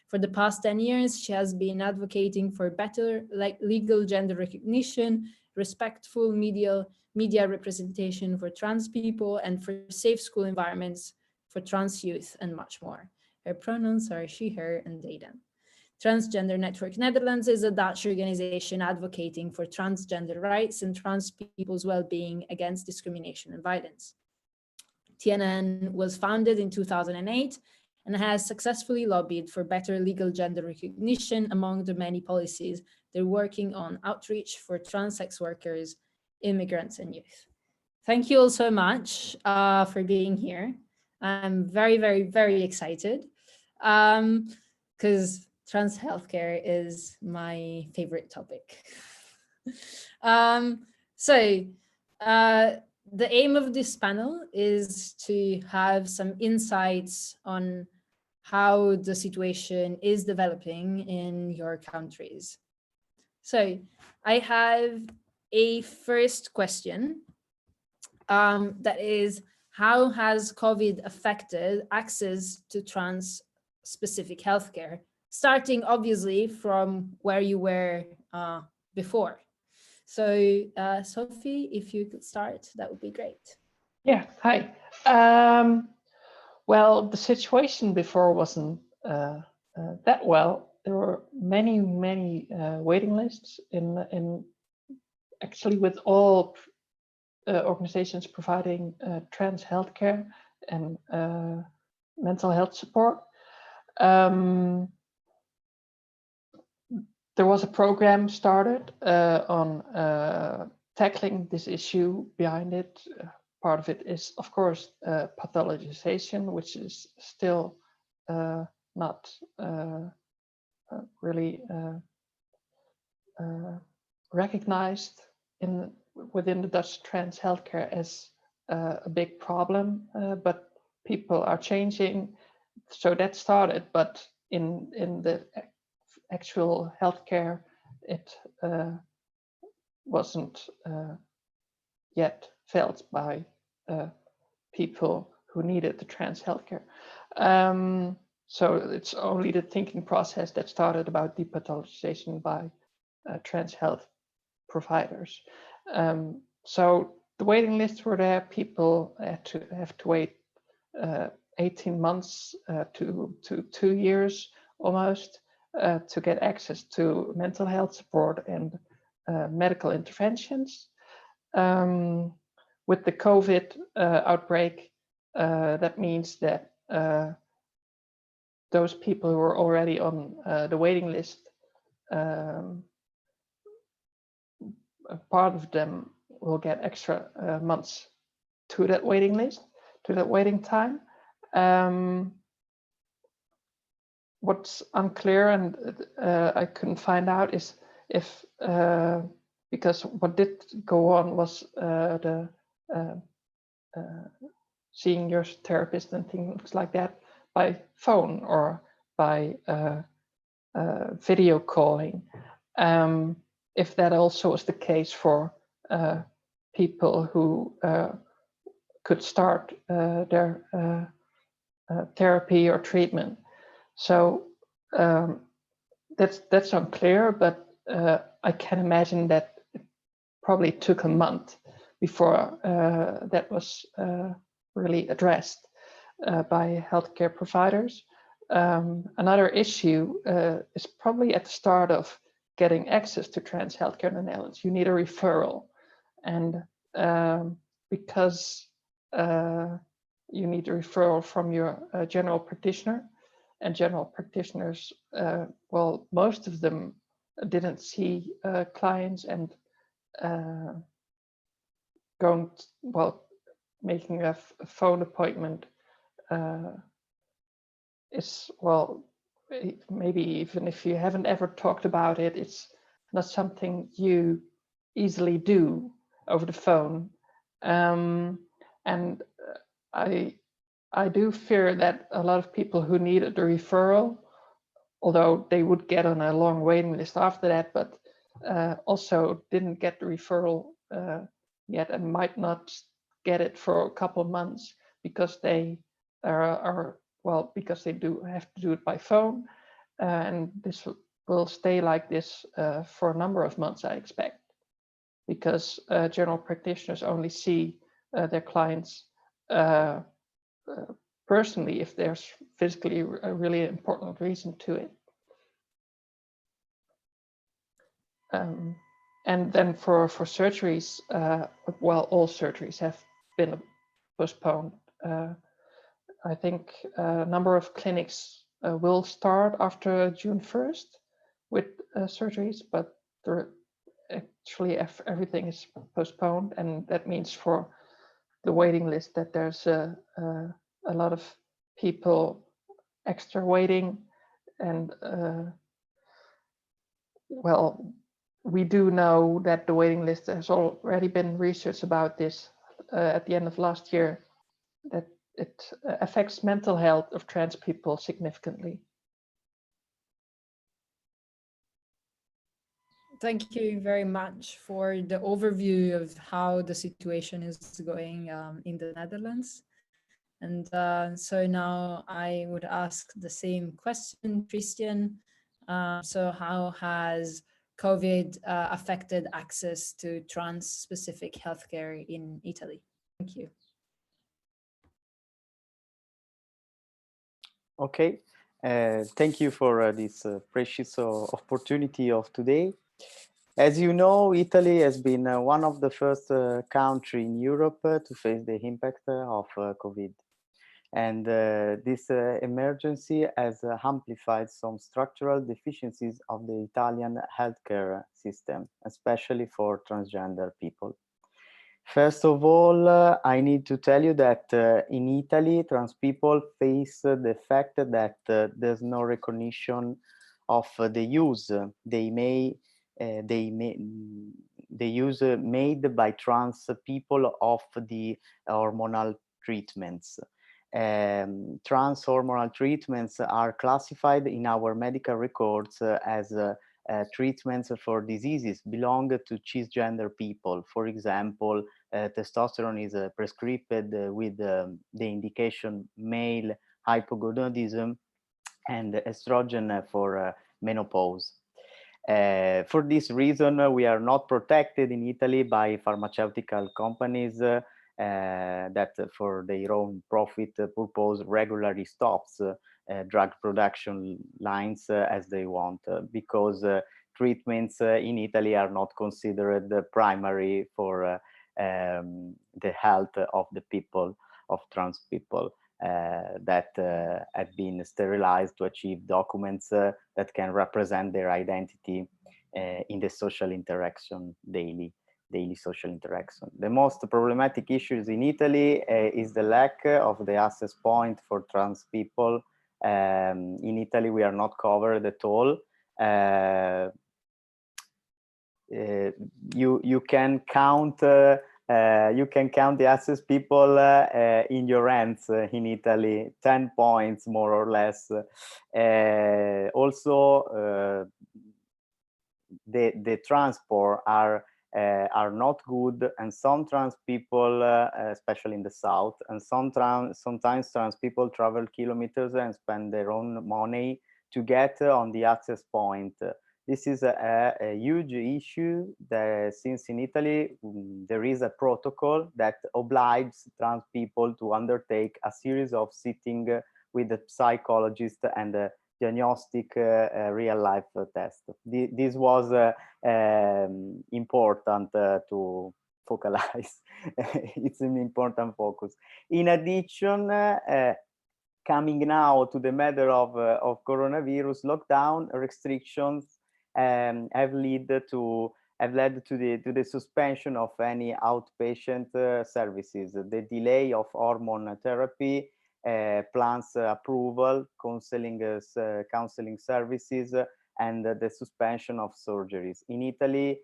For the past 10 years, she has been advocating for better legal gender recognition, respectful media representation for trans people, and for safe school environments for trans youth, and much more. Her pronouns are she, her, and they, them. Transgender Network Netherlands is a Dutch organization advocating for transgender rights and trans people's well-being against discrimination and violence. TNN was founded in 2008 and has successfully lobbied for better legal gender recognition among the many policies they're working on outreach for trans sex workers, immigrants, and youth. Thank you all so much for being here. I'm very, very, very excited because trans healthcare is my favorite topic. The aim of this panel is to have some insights on how the situation is developing in your countries. So I have a first question that is, how has COVID affected access to trans-specific healthcare? Starting obviously from where you were before. So Sophie, if you could start, that would be great. Yeah, hi. Well, the situation before wasn't that well. There were many waiting lists in actually with all organizations providing trans healthcare and mental health support. There was a program started on tackling this issue. Behind it, part of it is, of course, pathologization, which is still not really recognized within the Dutch trans healthcare as a big problem, but people are changing. So that started, but in the actual healthcare, it wasn't yet felt by people who needed the trans healthcare. So it's only the thinking process that started about depathologization by trans health providers. So the waiting lists were there. People had to wait 18 months to 2 years almost to get access to mental health support and medical interventions. With the COVID outbreak, that means that those people who are already on the waiting list, part of them will get extra months to that waiting list, to that waiting time. What's unclear, and I couldn't find out, is if because what did go on was the seeing your therapist and things like that by phone or by video calling. If that also was the case for people who could start their therapy or treatment. So that's unclear, but I can imagine that it probably took a month before that was really addressed by healthcare providers. Another issue is probably at the start of getting access to trans healthcare in the Netherlands. You need a referral, and because you need a referral from your general practitioner, and general practitioners, well, most of them didn't see clients, and making a phone appointment is, well, maybe even if you haven't ever talked about it, it's not something you easily do over the phone. And I do fear that a lot of people who needed the referral, although they would get on a long waiting list after that, but also didn't get the referral yet and might not get it for a couple of months because they because they do have to do it by phone, and this will stay like this for a number of months, I expect, because general practitioners only see their clients personally if there's physically a really important reason to it. And then for surgeries, well, all surgeries have been postponed. I think a number of clinics will start after June 1st with surgeries, but actually everything is postponed, and that means for the waiting list that there's a lot of people extra waiting, and well, we do know that the waiting list has already been research about this at the end of last year, that it affects mental health of trans people significantly. Thank you very much for the overview of how the situation is going in the Netherlands. And so now I would ask the same question, Christian. So how has COVID affected access to trans-specific healthcare in Italy? Thank you. Okay, thank you for this precious opportunity of today. As you know, Italy has been one of the first countries in Europe to face the impact of COVID. And this emergency has amplified some structural deficiencies of the Italian healthcare system, especially for transgender people. First of all, I need to tell you that in Italy, trans people face the fact that there's no recognition of the use the use made by trans people of the hormonal treatments. trans hormonal treatments are classified in our medical records as treatments for diseases belong to cisgender people. For example, testosterone is prescribed with the indication male hypogonadism and estrogen for menopause. For this reason, we are not protected in Italy by pharmaceutical companies that for their own profit purpose regularly stops drug production lines as they want, because treatments in Italy are not considered primary for the health of the people, of trans people that have been sterilized to achieve documents that can represent their identity in the social interaction, daily social interaction. The most problematic issues in Italy is the lack of the access point for trans people. In Italy, we are not covered at all. You can count the access people in your hands in Italy, 10 points more or less. Also, the transport are not good, and some trans people, especially in the south, and sometimes trans people travel kilometers and spend their own money to get on the access point. This is a huge issue that, since in Italy there is a protocol that obliges trans people to undertake a series of sittings with a psychologist and a diagnostic real life test. This was important to focalize. It's an important focus. In addition, coming now to the matter of coronavirus, lockdown restrictions have led to the suspension of any outpatient services, the delay of hormone therapy, plans approval, counseling services, and the suspension of surgeries. In Italy,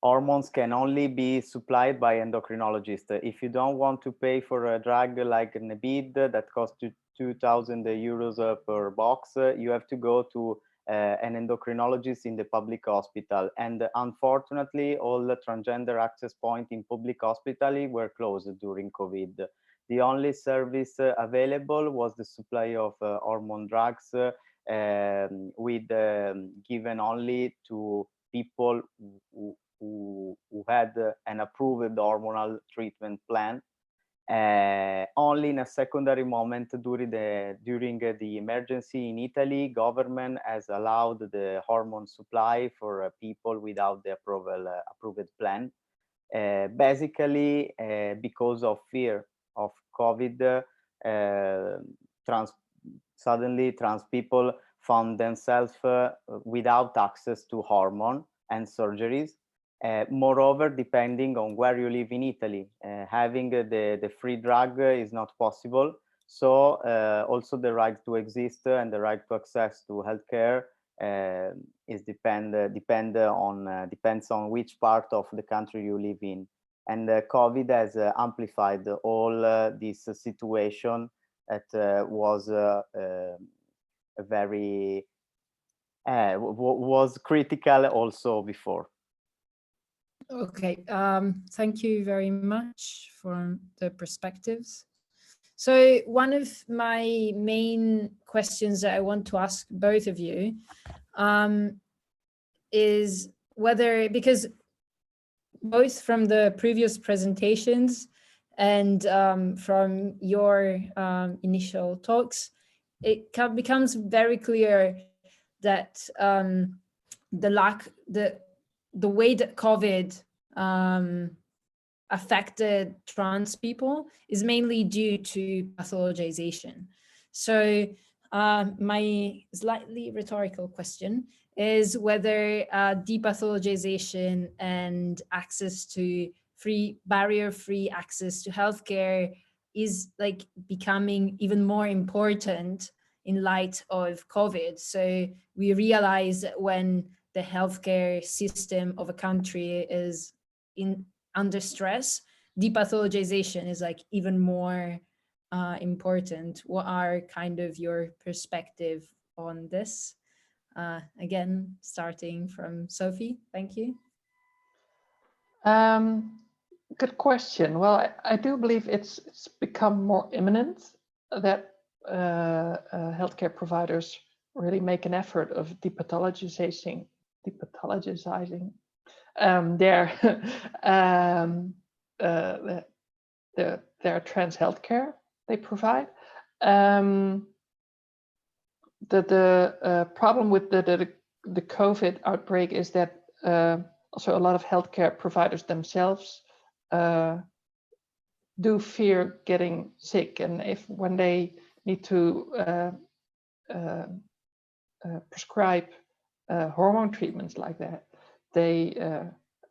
hormones can only be supplied by endocrinologists. If you don't want to pay for a drug like Nebid that costs you 2,000 euros per box, you have to go to an endocrinologist in the public hospital. And unfortunately, all the transgender access points in public hospital were closed during COVID. The only service available was the supply of hormone drugs with given only to people who had an approved hormonal treatment plan. Only in a secondary moment during the emergency in Italy, government has allowed the hormone supply for people without the approved plan. Basically, because of fear of COVID, suddenly trans people found themselves without access to hormone and surgeries. Moreover, depending on where you live in Italy, having the free drug is not possible. So also the right to exist and the right to access to healthcare is depends on which part of the country you live in. And COVID has amplified all this situation that was was critical also before. Okay, thank you very much for the perspectives. So one of my main questions that I want to ask both of you is whether, because both from the previous presentations and from your initial talks, it becomes very clear that the way that COVID affected trans people is mainly due to pathologization. So my slightly rhetorical question is whether depathologization and access to barrier-free access to healthcare is like becoming even more important in light of COVID. So we realize that when the healthcare system of a country is under stress, depathologization is like even more important. What are kind of your perspective on this? Again, starting from Sophie, thank you. Good question. Well, I do believe it's become more imminent that healthcare providers really make an effort of depathologizing their trans healthcare they provide. The problem with the COVID outbreak is that also a lot of healthcare providers themselves do fear getting sick, and when they need to prescribe hormone treatments like that, they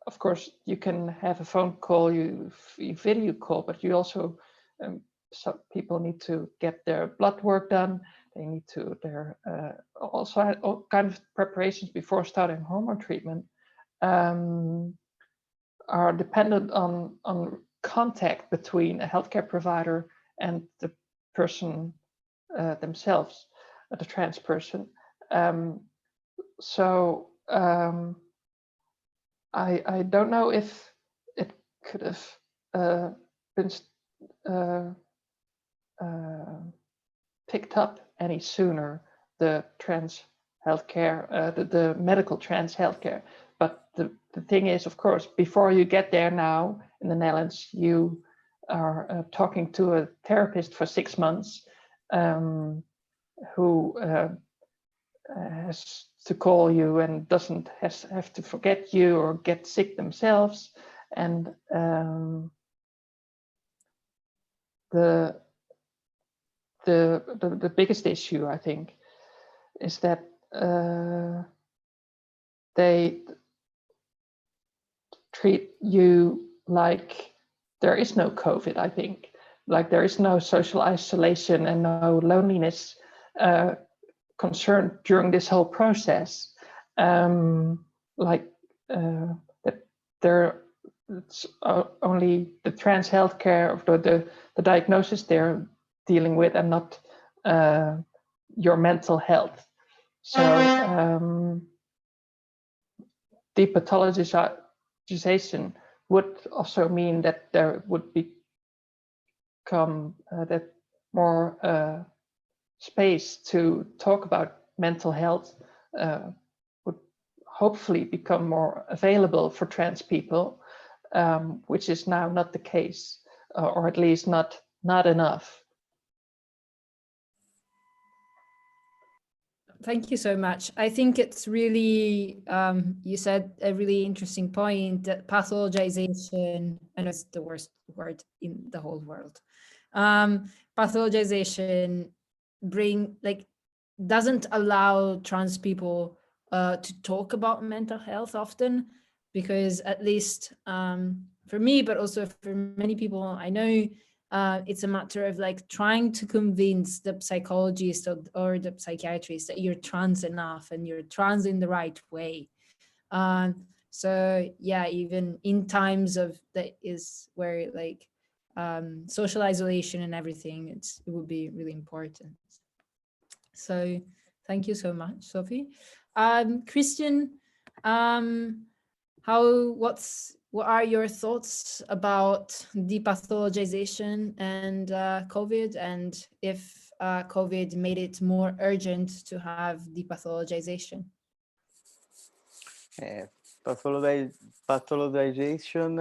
of course you can have a phone call, you video call, but you also some people need to get their blood work done. They need to also have all kind of preparations before starting hormone treatment. Are dependent on contact between a healthcare provider and the person themselves, the trans person. I don't know if it could have been picked up any sooner, the trans healthcare, the medical trans healthcare. But the thing is, of course, before you get there now in the Netherlands, you are talking to a therapist for 6 months who has to call you and doesn't have to forget you or get sick themselves. And the biggest issue, I think, is that they treat you like there is no COVID, I think. Like there is no social isolation and no loneliness concern during this whole process. That it's only the trans healthcare of the diagnosis they're dealing with, and not your mental health. So depathologization would also mean that there would become that more space to talk about mental health would hopefully become more available for trans people, which is now not the case, or at least not enough. Thank you so much. I think it's really, you said a really interesting point, that pathologization, I know it's the worst word in the whole world. Pathologization doesn't allow trans people to talk about mental health often, because at least for me, but also for many people I know, it's a matter of like trying to convince the psychologist or the psychiatrist that you're trans enough and you're trans in the right way. So yeah, even in times of that is where like social isolation and everything, it would be really important. So thank you so much, Sophie. Christian, what are your thoughts about depathologization and COVID, and if COVID made it more urgent to have depathologization? Pathologization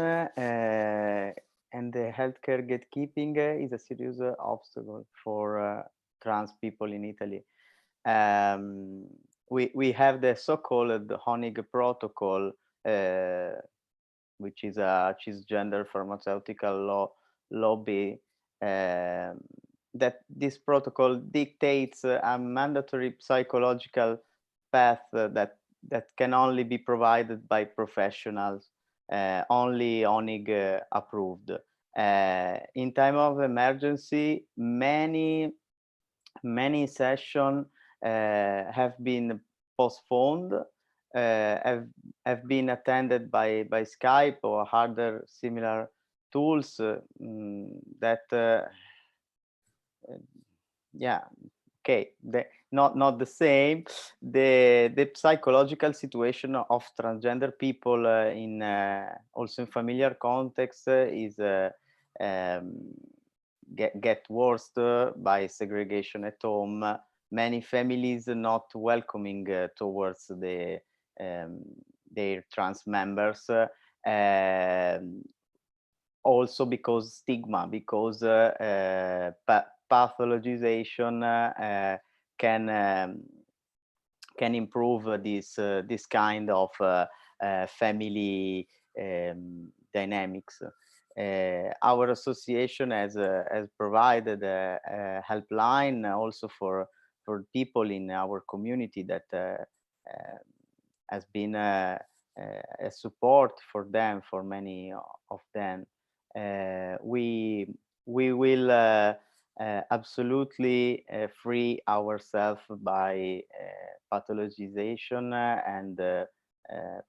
and the healthcare gatekeeping is a serious obstacle for trans people in Italy. We have the so-called HONIG protocol, which is a cisgender pharmaceutical lobby, that this protocol dictates a mandatory psychological path that can only be provided by professionals, only HONIG approved. In time of emergency, many sessions have been postponed, have have been attended by Skype or other similar tools that yeah, okay, not the same. The psychological situation of transgender people in also in familiar context is get worse by segregation at home. Many families not welcoming towards their trans members. Also because stigma, because pathologization can improve this kind of family dynamics. Our association has provided a helpline also for people in our community that has been a support for them, for many of them. We will absolutely free ourselves by pathologization and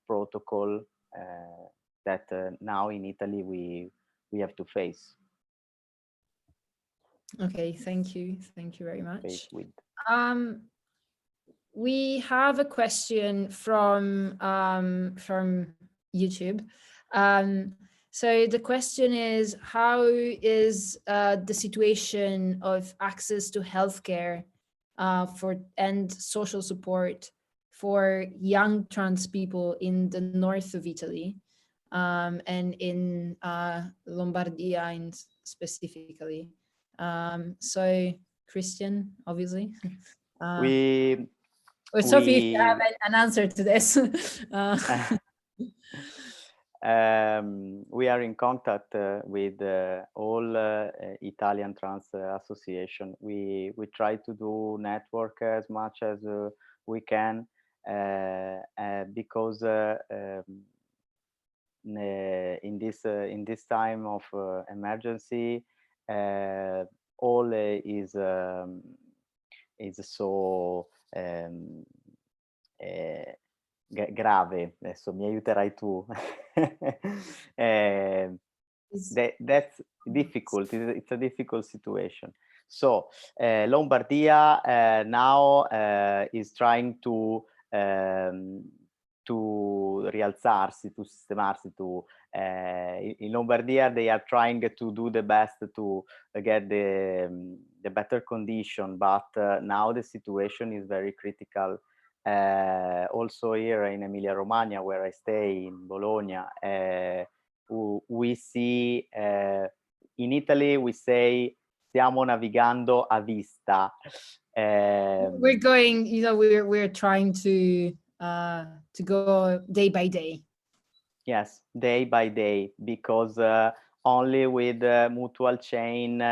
protocol that now in Italy we have to face. Okay, thank you very much. Face with. We have a question from YouTube. So the question is, how is the situation of access to healthcare and social support for young trans people in the north of Italy and in Lombardia specifically? So Christian, obviously. Sophie, if you have an answer to this. We are in contact with all Italian trans association. We try to do network as much as we can because in this time of emergency, all is so grave. Adesso mi aiuterai tu. That's difficult. It's a difficult situation. So Lombardia now is trying to rialzarsi, to sistemarsi. In Lombardia, they are trying to do the best to get the better condition, but now the situation is very critical. Also here in Emilia-Romagna, where I stay, in Bologna, we see, in Italy, we say, stiamo navigando a vista. We're going, we're trying to go day by day. Yes, day by day, because only with mutual chain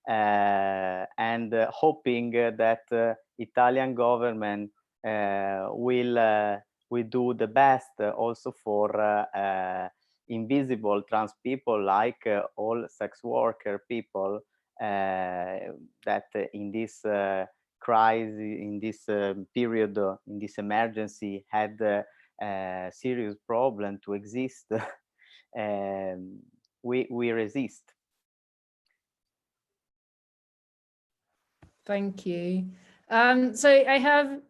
and hoping that Italian government will do the best also for invisible trans people, like all sex worker people that in this crisis, in this period, in this emergency, had a serious problem to exist. We resist. Thank you. So I have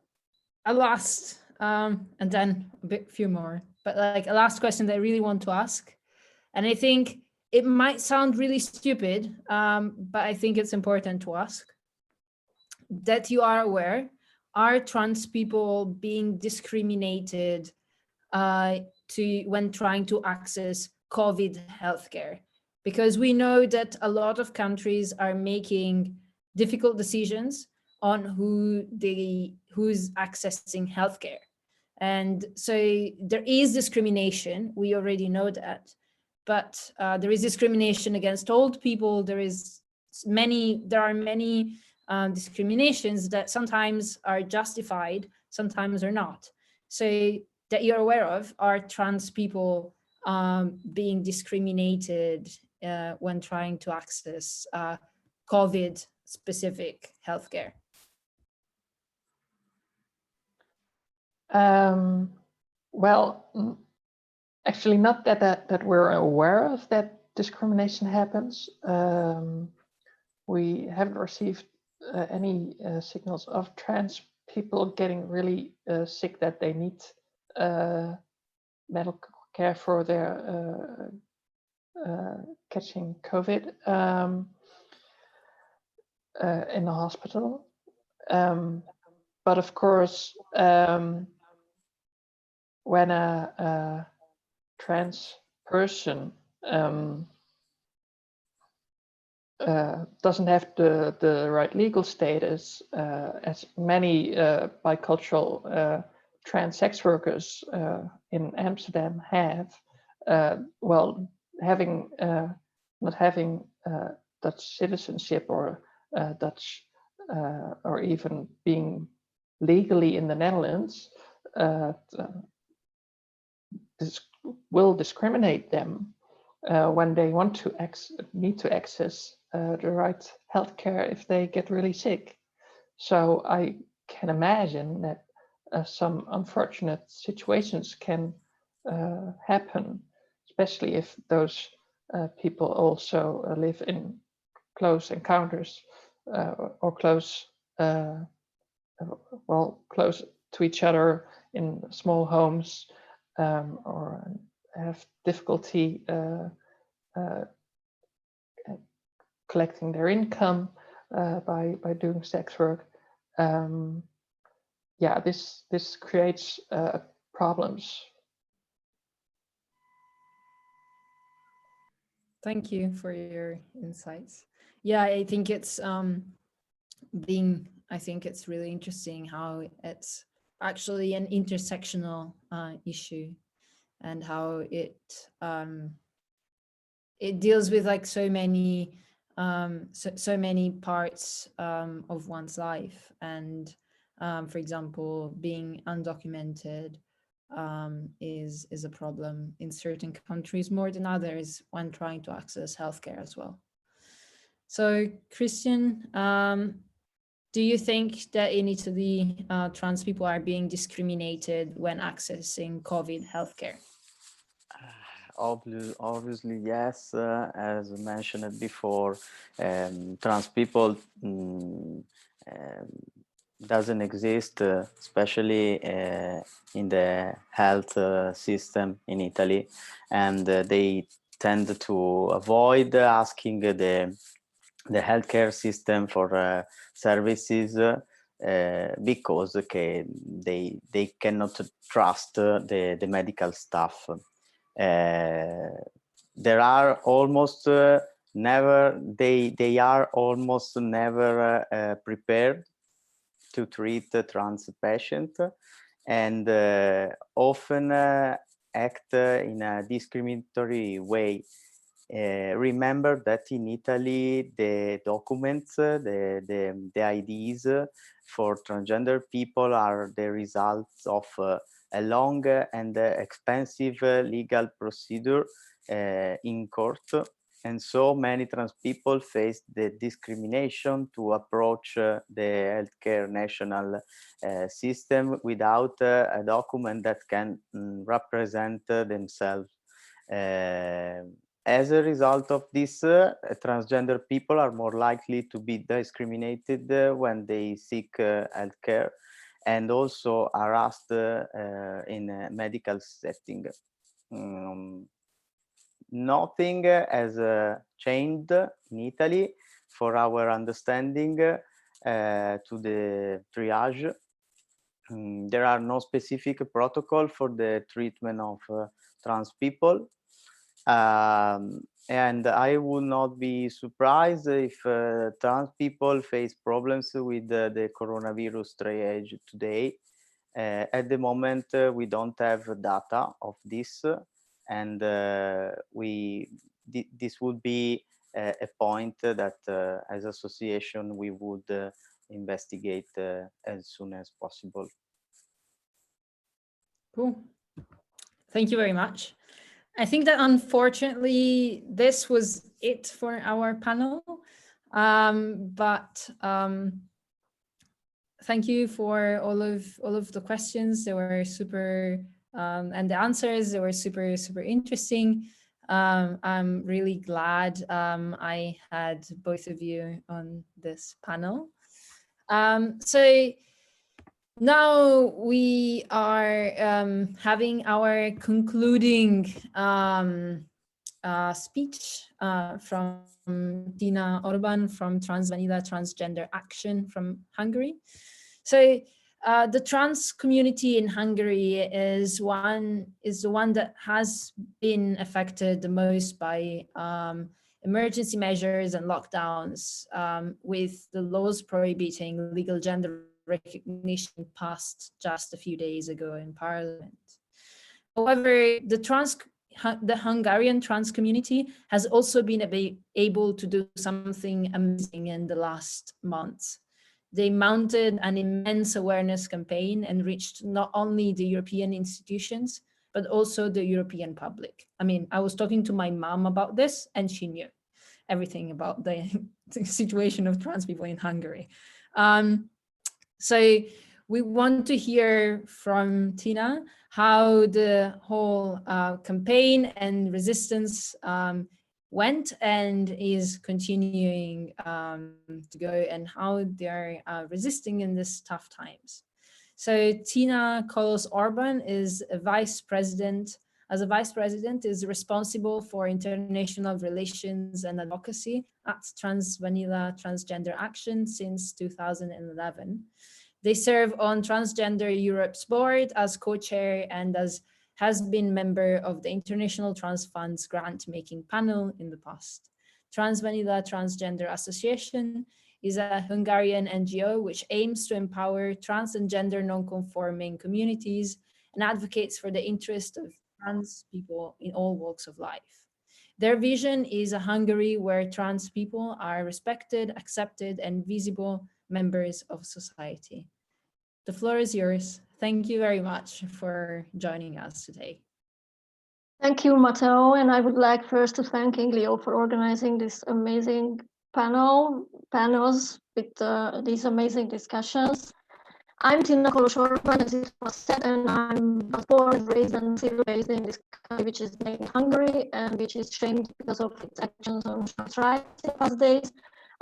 a last and then a few more, but like a last question that I really want to ask, and I think it might sound really stupid, but I think it's important to ask. That you are aware, are trans people being discriminated when trying to access COVID healthcare? Because we know that a lot of countries are making difficult decisions on who's accessing healthcare. And so there is discrimination, we already know that, but there is discrimination against old people. There are many discriminations that sometimes are justified, sometimes are not. So that you're aware of, are trans people being discriminated when trying to access COVID-specific healthcare? Well, actually not that we're aware of that discrimination happens. We haven't received any signals of trans people getting really sick that they need medical care for their catching COVID in the hospital. But of course, when a trans person doesn't have the right legal status, as many bicultural trans sex workers in Amsterdam have, well, having not having Dutch citizenship or Dutch or even being legally in the Netherlands, this will discriminate them when they want to need to access the right healthcare if they get really sick. So I can imagine that some unfortunate situations can happen, especially if those people also live in close encounters or close close to each other in small homes, or have difficulty collecting their income by doing sex work. Yeah, this creates problems. Thank you for your insights. Yeah, I think it's it's really interesting how it's actually an intersectional issue, and how it deals with like so many parts of one's life. And for example, being undocumented is a problem in certain countries more than others when trying to access healthcare as well. So Christian, do you think that in Italy trans people are being discriminated when accessing COVID healthcare? Obviously, yes. As mentioned before, trans people doesn't exist, especially in the health system in Italy, and they tend to avoid asking the healthcare system for services because they cannot trust the medical staff. There are almost never they are almost never prepared to treat the trans patient, and often act in a discriminatory way. Remember that in Italy, the documents, the IDs for transgender people are the results of a long and expensive legal procedure in court. And so many trans people face the discrimination to approach the healthcare national system without a document that can represent themselves. As a result of this, transgender people are more likely to be discriminated when they seek healthcare, and also harassed in a medical setting. Nothing has changed in Italy for our understanding to the triage. There are no specific protocol for the treatment of trans people. And I would not be surprised if trans people face problems with the coronavirus triage today. At the moment, we don't have data of this, and this would be a point that as association we would investigate as soon as possible. Cool. Thank you very much. I think that unfortunately this was it for our panel, but thank you for all of the questions. They were super And the answers were super, super interesting. I'm really glad I had both of you on this panel. So now we are having our concluding speech from Tina Orban from Transvanilla Transgender Action from Hungary. So the trans community in Hungary is the one that has been affected the most by emergency measures and lockdowns, with the laws prohibiting legal gender recognition passed just a few days ago in Parliament. However, the Hungarian trans community has also been able to do something amazing in the last months. They mounted an immense awareness campaign and reached not only the European institutions, but also the European public. I mean, I was talking to my mom about this and she knew everything about the situation of trans people in Hungary. So we want to hear from Tina how the whole campaign and resistance went and is continuing to go, and how they're resisting in these tough times. So Tina Kolos Orban is a vice president. As a vice president, is responsible for international relations and advocacy at Transvanilla Transgender Action since 2011. They serve on Transgender Europe's board as co-chair and has been member of the International Trans Fund's grant-making panel in the past. Transvanilla Transgender Association is a Hungarian NGO which aims to empower trans and gender non-conforming communities and advocates for the interest of trans people in all walks of life. Their vision is a Hungary where trans people are respected, accepted, and visible members of society. The floor is yours. Thank you very much for joining us today. Thank you, Matteo, and I would like first to thank Inglio for organizing this amazing panels with these amazing discussions. I'm Tina Kolos Orban, as it was said, and I'm born, raised, and still raised in this country, which is named Hungary, and which is changed because of its actions on trans rights in the past days.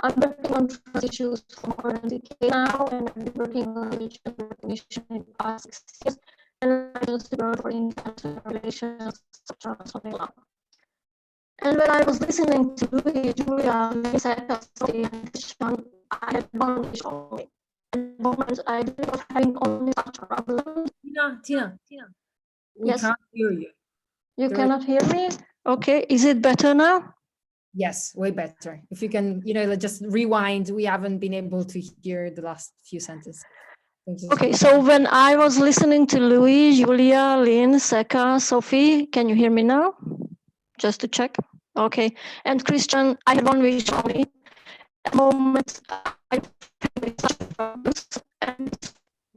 I'm working on trans issues for more than a decade now, and I've been working on gender recognition in the past 6 years, and I just work for international relations of Transvanilla. And when I was listening to Louis, Julia, Lisa, and Christian, I had one wish only. At the moment, I dream of having only such problems. Tina, we Yes. can't hear you. You cannot hear me? Okay, is it better now? Yes, way better. If you can, just rewind. We haven't been able to hear the last few sentences. Okay, so when I was listening to Louis, Julia, Lynn, Seka, Sophie, can you hear me now? Just to check. Okay, and Christian, I had one wish only. At the moment, I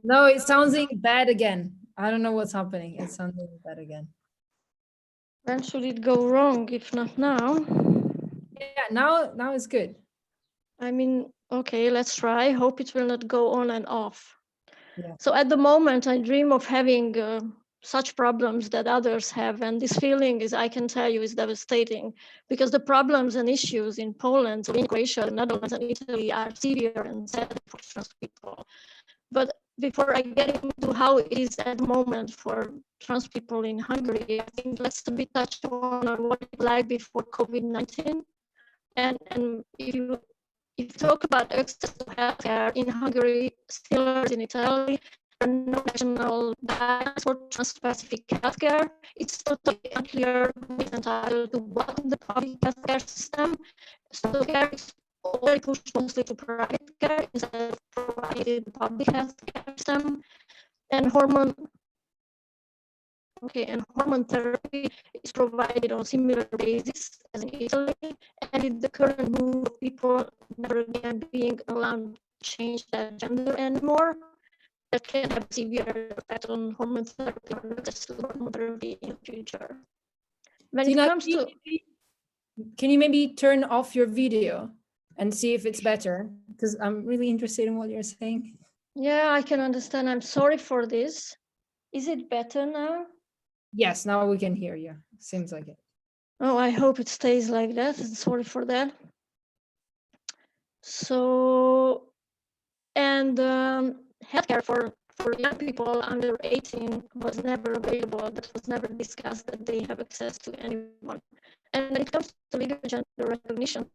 No, it's sounding bad again. I don't know what's happening. It's sounding bad again. When should it go wrong, if not now? Yeah, now it's good. I mean, okay, let's try. Hope it will not go on and off. Yeah. So at the moment, I dream of having such problems that others have. And this feeling is, I can tell you, is devastating, because the problems and issues in Poland, in Croatia, the Netherlands, and Italy are severe and sad for trans people. But before I get into how it is at the moment for trans people in Hungary, I think let's a bit touch on what it's like before COVID-19. And if you talk about access to healthcare in Hungary, similar in Italy, there are no national guidelines for trans-specific healthcare. It's totally unclear who is entitled to what in the public healthcare system. So care is already pushed mostly to private care instead of providing the public healthcare system. And hormone therapy is provided on similar basis as in Italy, and with the current move of people never again being allowed to change their gender anymore, that can have a severe effect on hormone therapy or access to hormone therapy in the future. When Tina, it comes to, can you maybe turn off your video and see if it's better? Because I'm really interested in what you're saying. yeah, I can understand. I'm sorry for this. Is it better now? Yes, now we can hear you. Seems like it. Oh, I hope it stays like that. Sorry for that. So, and healthcare for young people under 18 was never available. That was never discussed, that they have access to anyone. And when it comes to legal gender recognition,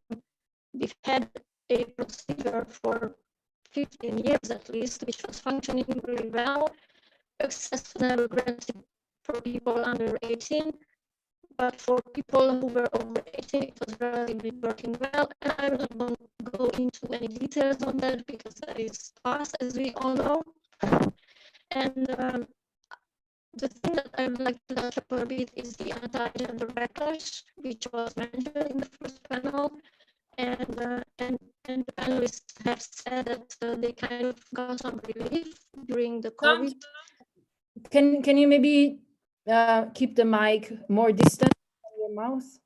we've had a procedure for 15 years at least, which was functioning really well. Access was never granted for people under 18, but for people who were over 18, it was relatively working well. And I will not go into any details on that because that is past, as we all know. And the thing that I would like to touch upon a bit is the anti-gender backlash, which was mentioned in the first panel. And the panelists have said that they kind of got some relief during the COVID. Can you maybe keep the mic more distant from your mouth?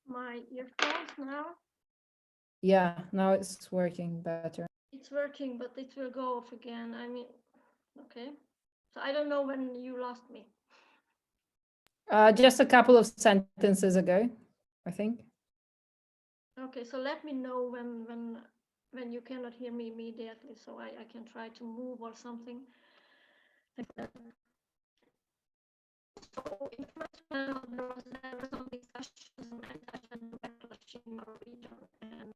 My earphones now? Yeah, now it's working better. It's working, but it will go off again. I mean, okay. So I don't know when you lost me. Just a couple of sentences ago, I think. Okay, so let me know when you cannot hear me immediately, so I can try to move or something like that. So in the first panel, there were some discussions on anti-gender backlash in our region, and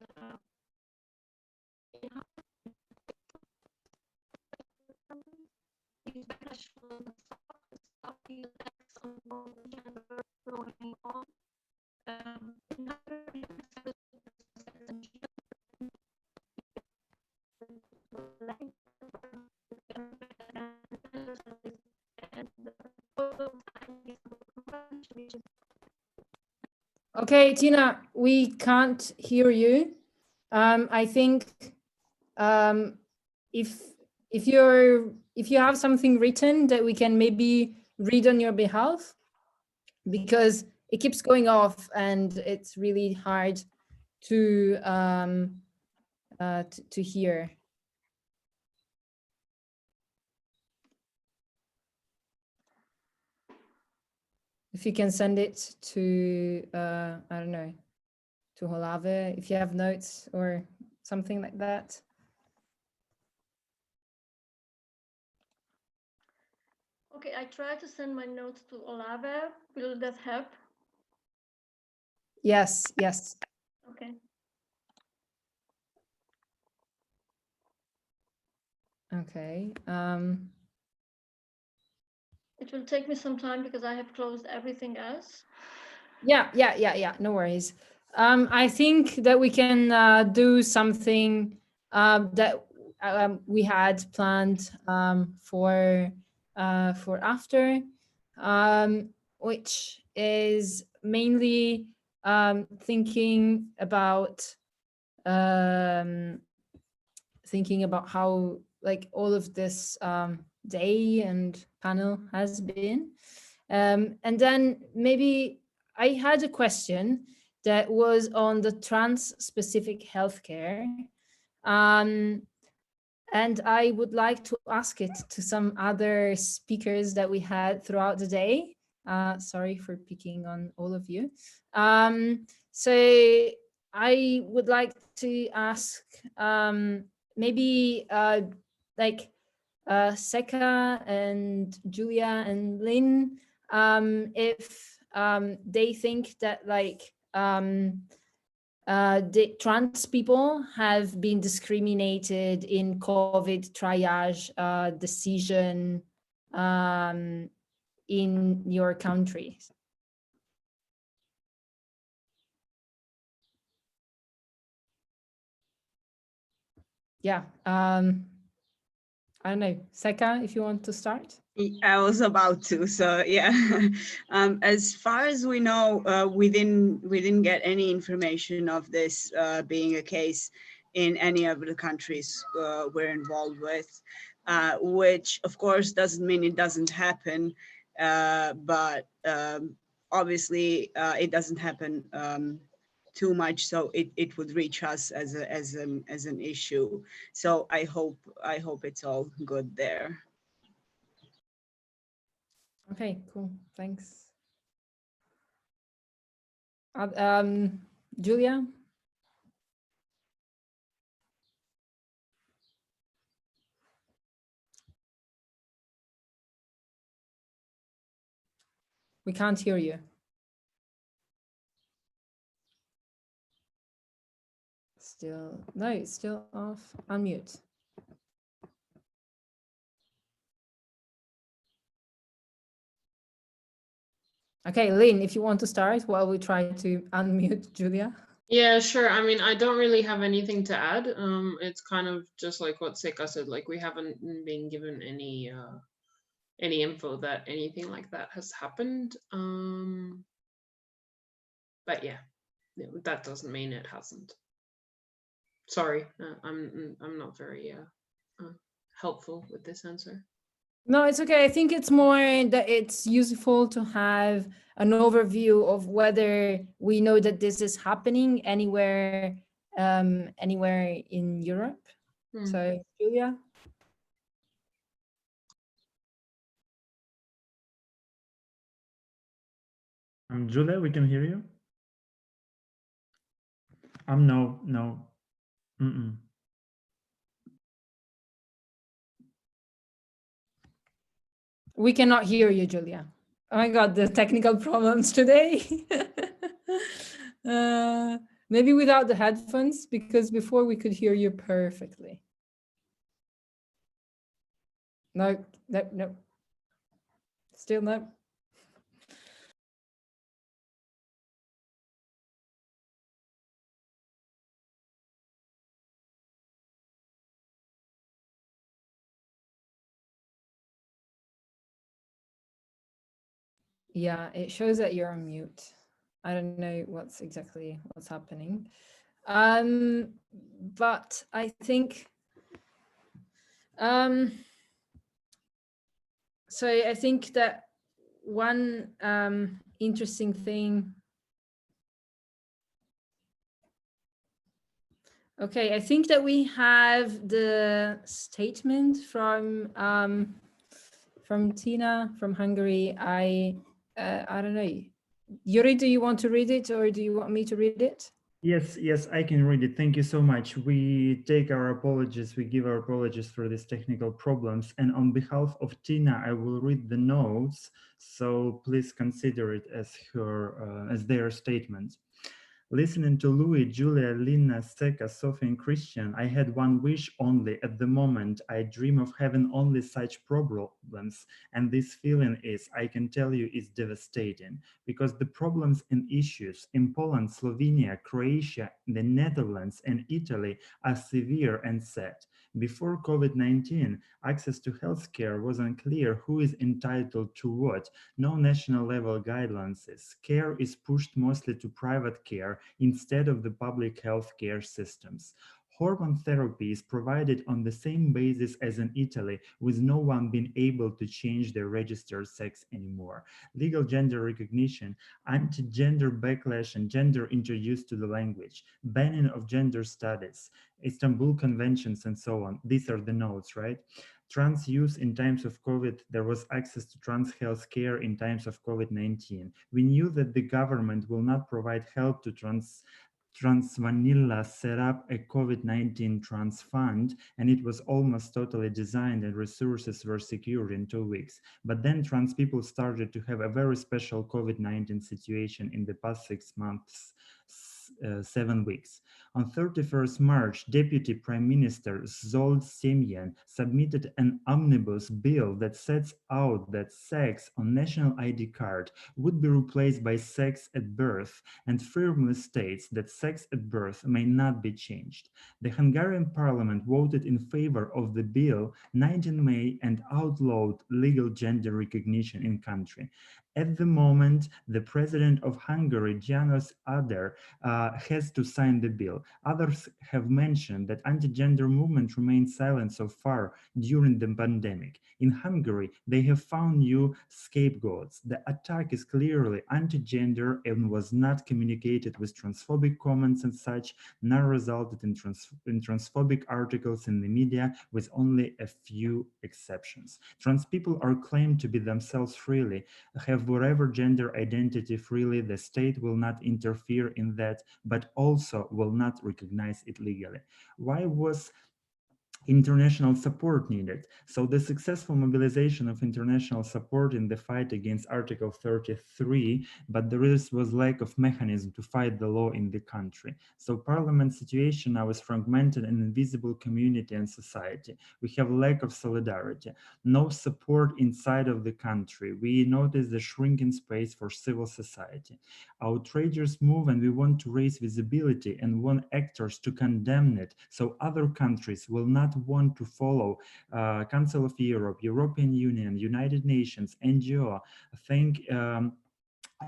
these backlash was stop the attacks on gender going on. In other regions, Okay, Tina, we can't hear you. I think if you have something written that we can maybe read on your behalf, because it keeps going off and it's really hard to hear. If you can send it to I don't know, to Olave, if you have notes or something like that. okay, I try to send my notes to Olave. Will that help? Yes, yes. Okay. Okay. It will take me some time because I have closed everything else. Yeah. No worries. I think that we can do something that we had planned for after, which is mainly thinking about how like all of this day and panel has been. And then maybe I had a question that was on the trans-specific healthcare. And I would like to ask it to some other speakers that we had throughout the day. Sorry for picking on all of you. So I would like to ask maybe like Seka and Julia and Lynn, if they think that like the trans people have been discriminated in COVID triage decision in your countries. Yeah, I don't know, Seka, if you want to start. I was about to, so yeah. As far as we know, we didn't get any information of this being a case in any of the countries we're involved with, which of course doesn't mean it doesn't happen, but obviously it doesn't happen too much, so it would reach us as an issue. So I hope it's all good there. Okay, cool. Thanks. Julia? We can't hear you. Still, no, it's still off. Unmute. Okay, Lynn, if you want to start while we try to unmute Julia. Yeah, sure. I mean, I don't really have anything to add. It's kind of just like what Seka said, like we haven't been given any info that anything like that has happened. But yeah, that doesn't mean it hasn't. Sorry, I'm not very helpful with this answer. No, it's okay. I think it's more that it's useful to have an overview of whether we know that this is happening anywhere, anywhere in Europe. So, Julia. Julia, we can hear you. No. Mm-mm. We cannot hear you, Julia. Oh my God, the technical problems today. Maybe without the headphones, because before we could hear you perfectly. No. Still no. Yeah, it shows that you're on mute. I don't know what's happening. But I think, so I think that one interesting thing. Okay, I think that we have the statement from Tina from Hungary. I don't know. Yuri, do you want to read it or do you want me to read it? Yes, I can read it. Thank you so much. We take our apologies. We give our apologies for these technical problems. And on behalf of Tina, I will read the notes. So please consider it as their statement. Listening to Louis, Julia, Lina, Seka, Sophie, and Christian, I had one wish only. At the moment, I dream of having only such problems. And this feeling I can tell you, is devastating, because the problems and issues in Poland, Slovenia, Croatia, the Netherlands, and Italy are severe and sad. Before COVID-19, access to healthcare was unclear who is entitled to what. No national level guidelines. Care is pushed mostly to private care instead of the public health care systems. Hormone therapy is provided on the same basis as in Italy, with no one being able to change their registered sex anymore. Legal gender recognition, anti-gender backlash and gender introduced to the language, banning of gender studies, Istanbul conventions and so on. These are the notes, right? Trans use in times of COVID, there was access to trans health care in times of COVID-19. We knew that the government will not provide help to Trans Vanilla set up a COVID-19 trans fund, and it was almost totally designed and resources were secured in 2 weeks. But then trans people started to have a very special COVID-19 situation in the past 6 months, 7 weeks. On 31st March, Deputy Prime Minister Zsolt Semyen submitted an omnibus bill that sets out that sex on national ID card would be replaced by sex at birth, and firmly states that sex at birth may not be changed. The Hungarian parliament voted in favor of the bill 19 May and outlawed legal gender recognition in country. At the moment, the president of Hungary, János Áder, has to sign the bill. Others have mentioned that anti-gender movement remained silent so far during the pandemic. In Hungary, they have found new scapegoats. The attack is clearly anti-gender and was not communicated with transphobic comments and such, nor resulted in transphobic articles in the media, with only a few exceptions. Trans people are claimed to be themselves freely, have whatever gender identity freely. The state will not interfere in that, but also will not recognize it legally. Why was international support needed? So the successful mobilization of international support in the fight against Article 33, but there was lack of mechanism to fight the law in the country. So parliament situation now is fragmented and invisible community and society. We have lack of solidarity, no support inside of the country. We notice the shrinking space for civil society. Outrageous move, and we want to raise visibility and want actors to condemn it, so other countries will not want to follow. Council of Europe, European Union, United Nations, NGO, thank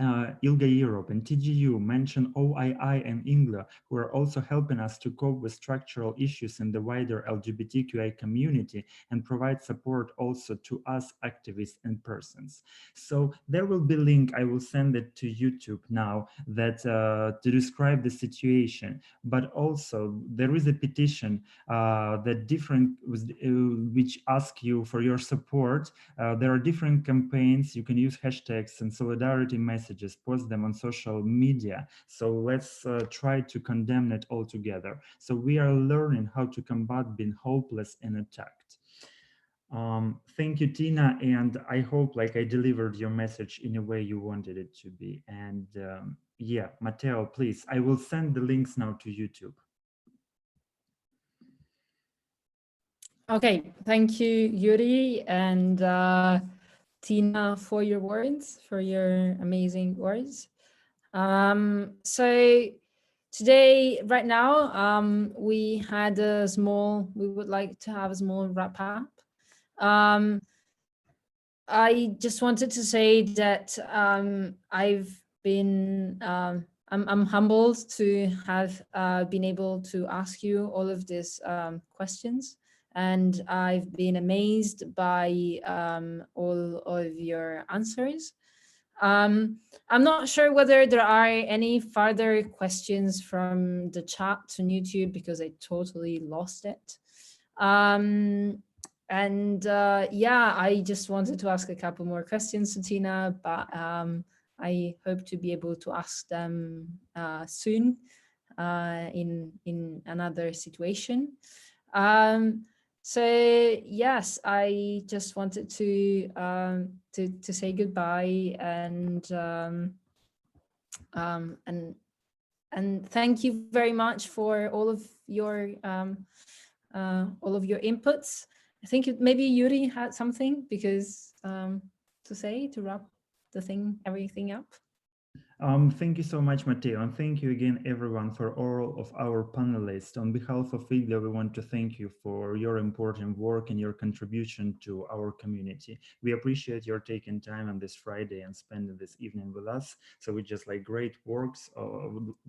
ILGA Europe and TGU, mention OII and INGLA, who are also helping us to cope with structural issues in the wider LGBTQI community and provide support also to us activists and persons. So there will be a link, I will send it to YouTube now, that to describe the situation, but also there is a petition that which ask you for your support. There are different campaigns. You can use hashtags and solidarity messages, post them on social media. So let's try to condemn it all together. So we are learning how to combat being hopeless and attacked. Thank you, Tina, and I hope like I delivered your message in a way you wanted it to be. And yeah, Matteo, please, I will send the links now to YouTube. Okay, thank you, Yuri and Tina, for your words, for your amazing words. So today, right now, we would like to have a small wrap up. I just wanted to say that I'm humbled to have been able to ask you all of these questions. And I've been amazed by all of your answers. I'm not sure whether there are any further questions from the chat on YouTube because I totally lost it. Yeah, I just wanted to ask a couple more questions to Tina, but I hope to be able to ask them soon in another situation. So yes, I just wanted to say goodbye and thank you very much for all of your inputs. I think maybe Yuri had something because to say to wrap everything up. Thank you so much, Matteo, and thank you again, everyone, for all of our panelists. On behalf of ILGA, we want to thank you for your important work and your contribution to our community. We appreciate your taking time on this Friday and spending this evening with us. So we just like great works,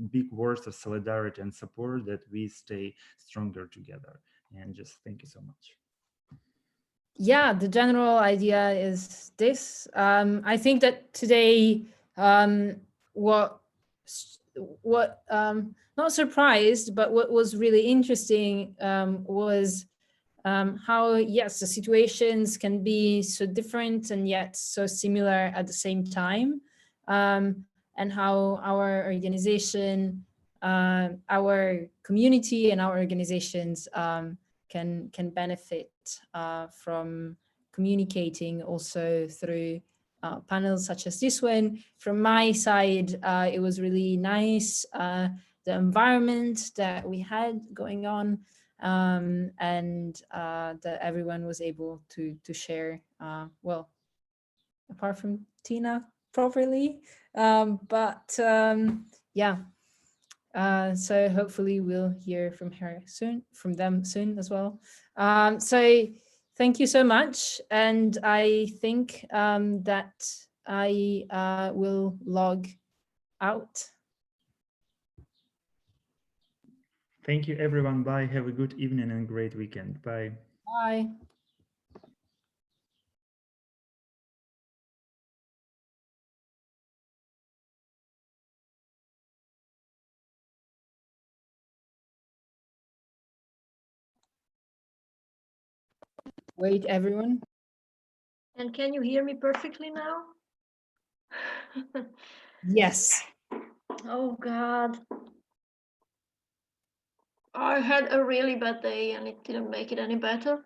big words of solidarity and support that we stay stronger together. And just thank you so much. Yeah, the general idea is this. I think that today, what not surprised, but what was really interesting was how, yes, the situations can be so different and yet so similar at the same time, and how our organization, our community and our organizations can benefit from communicating also through panels such as this one. From my side, it was really nice, the environment that we had going on, and that everyone was able to share, well, apart from Tina, properly, but yeah. So hopefully we'll hear from them soon as well. So thank you so much. And I think that I will log out. Thank you, everyone. Bye. Have a good evening and great weekend. Bye. Bye. Wait, everyone. And can you hear me perfectly now? Yes. Oh God. I had a really bad day and it didn't make it any better.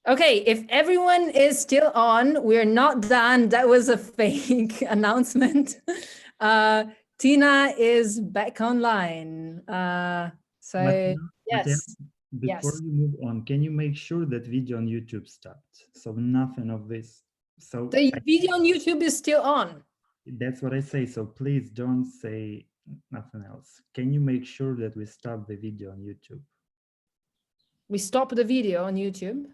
Okay, if everyone is still on, we're not done. That was a fake announcement. Tina is back online. Matteo, Yes. before Yes. you move on, can you make sure that video on YouTube stopped? So nothing of this. So The video on YouTube is still on. that's what I say. So please don't say nothing else. Can you make sure that we stop the video on YouTube? We stopped the video on YouTube.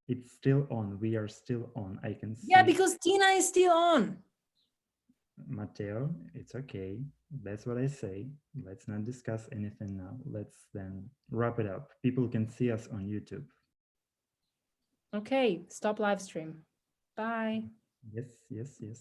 It's still on. We are still on. I can see. Yeah, because Tina is still on. Matteo, it's okay. That's what I say. Let's not discuss anything now. Let's then wrap it up. People can see us on YouTube. Okay, stop live stream. Bye. Yes, yes, yes.